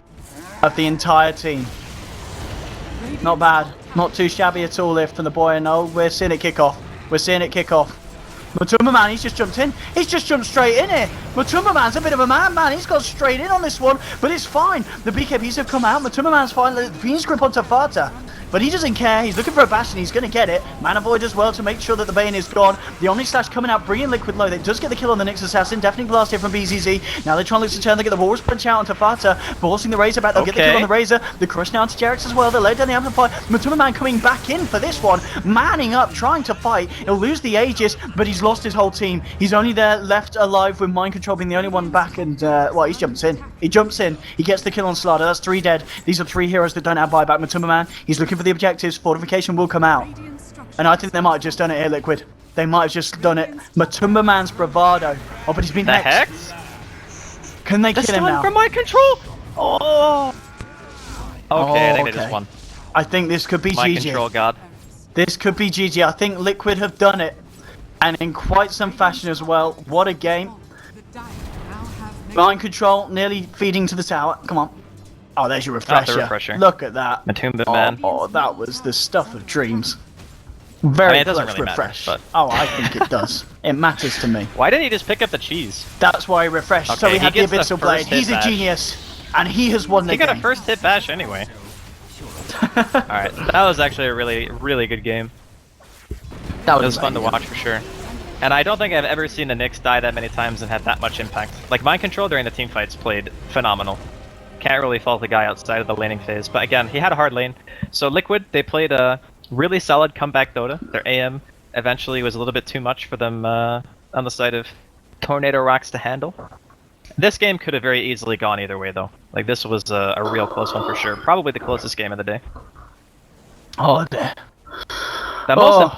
of the entire team. Not bad. Not too shabby at all if from the boy. No, we're seeing it kick off. We're seeing it kick off. Matumba Man, he's just jumped in. He's just jumped straight in here. Matumba Man's a bit of a man. He's got straight in on this one, but it's fine. The BKBs have come out. Matumba Man's fine. The Phoenix grip onto Fata. But he doesn't care. He's looking for a Bastion. He's going to get it. Mana Void as well to make sure that the Bane is gone. The Omni Slash coming out, bringing Liquid low. They does get the kill on the Nyx Assassin. Definitely blast here from BZZ. Now they're trying to look to turn. They get the Walrus punch out onto Fata. Forcing the Razor back. They'll get the kill on the Razor. The crush now onto Jerix as well. They're laid down the Amplify. Matumba Man coming back in for this one. Manning up, trying to fight. He'll lose the Aegis, but he's lost his whole team. He's only there left alive with Mind Control being the only one back. And, well, he jumps in. He jumps in. He gets the kill on Slaughter. That's 3 dead. These are 3 heroes that don't have buyback. Matumba Man, he's looking for the objectives. Fortification will come out. And I think they might have just done it here, Liquid. They might have just done it. Matumba Man's bravado. Oh, but he's been The heck? Can they kill him now? from Mind Control! Oh! Okay, I think they just won. I think this could be Mind GG. Control God. This could be GG. I think Liquid have done it. And in quite some fashion as well. What a game. Mind Control nearly feeding to the tower. Come on. Oh, there's your refresher. refresher. Look at that. Matumba Man. Oh, that was the stuff of dreams. Very it doesn't close really matter, refresh. but- Oh, I think it does. It matters to me. Why didn't he just pick up the cheese? That's why he refreshed. So Okay, we he had the gets the Abyssal Blade. first hit He's a bash. genius. And he has won the He got game. a first hit bash anyway. Alright, that was actually a really, really good game. That It was fun to watch for sure. And I don't think I've ever seen the Nyx die that many times and have that much impact. Like, Mind Control during the team fights played phenomenal. Can't really fault the guy outside of the laning phase. But again, he had a hard lane. So Liquid, they played a really solid comeback Dota. Their AM eventually was a little bit too much for them on the side of Tornado Rocks to handle. This game could have very easily gone either way though. Like, this was a real close one for sure. Probably the closest game of the day. Oh, dear. The most important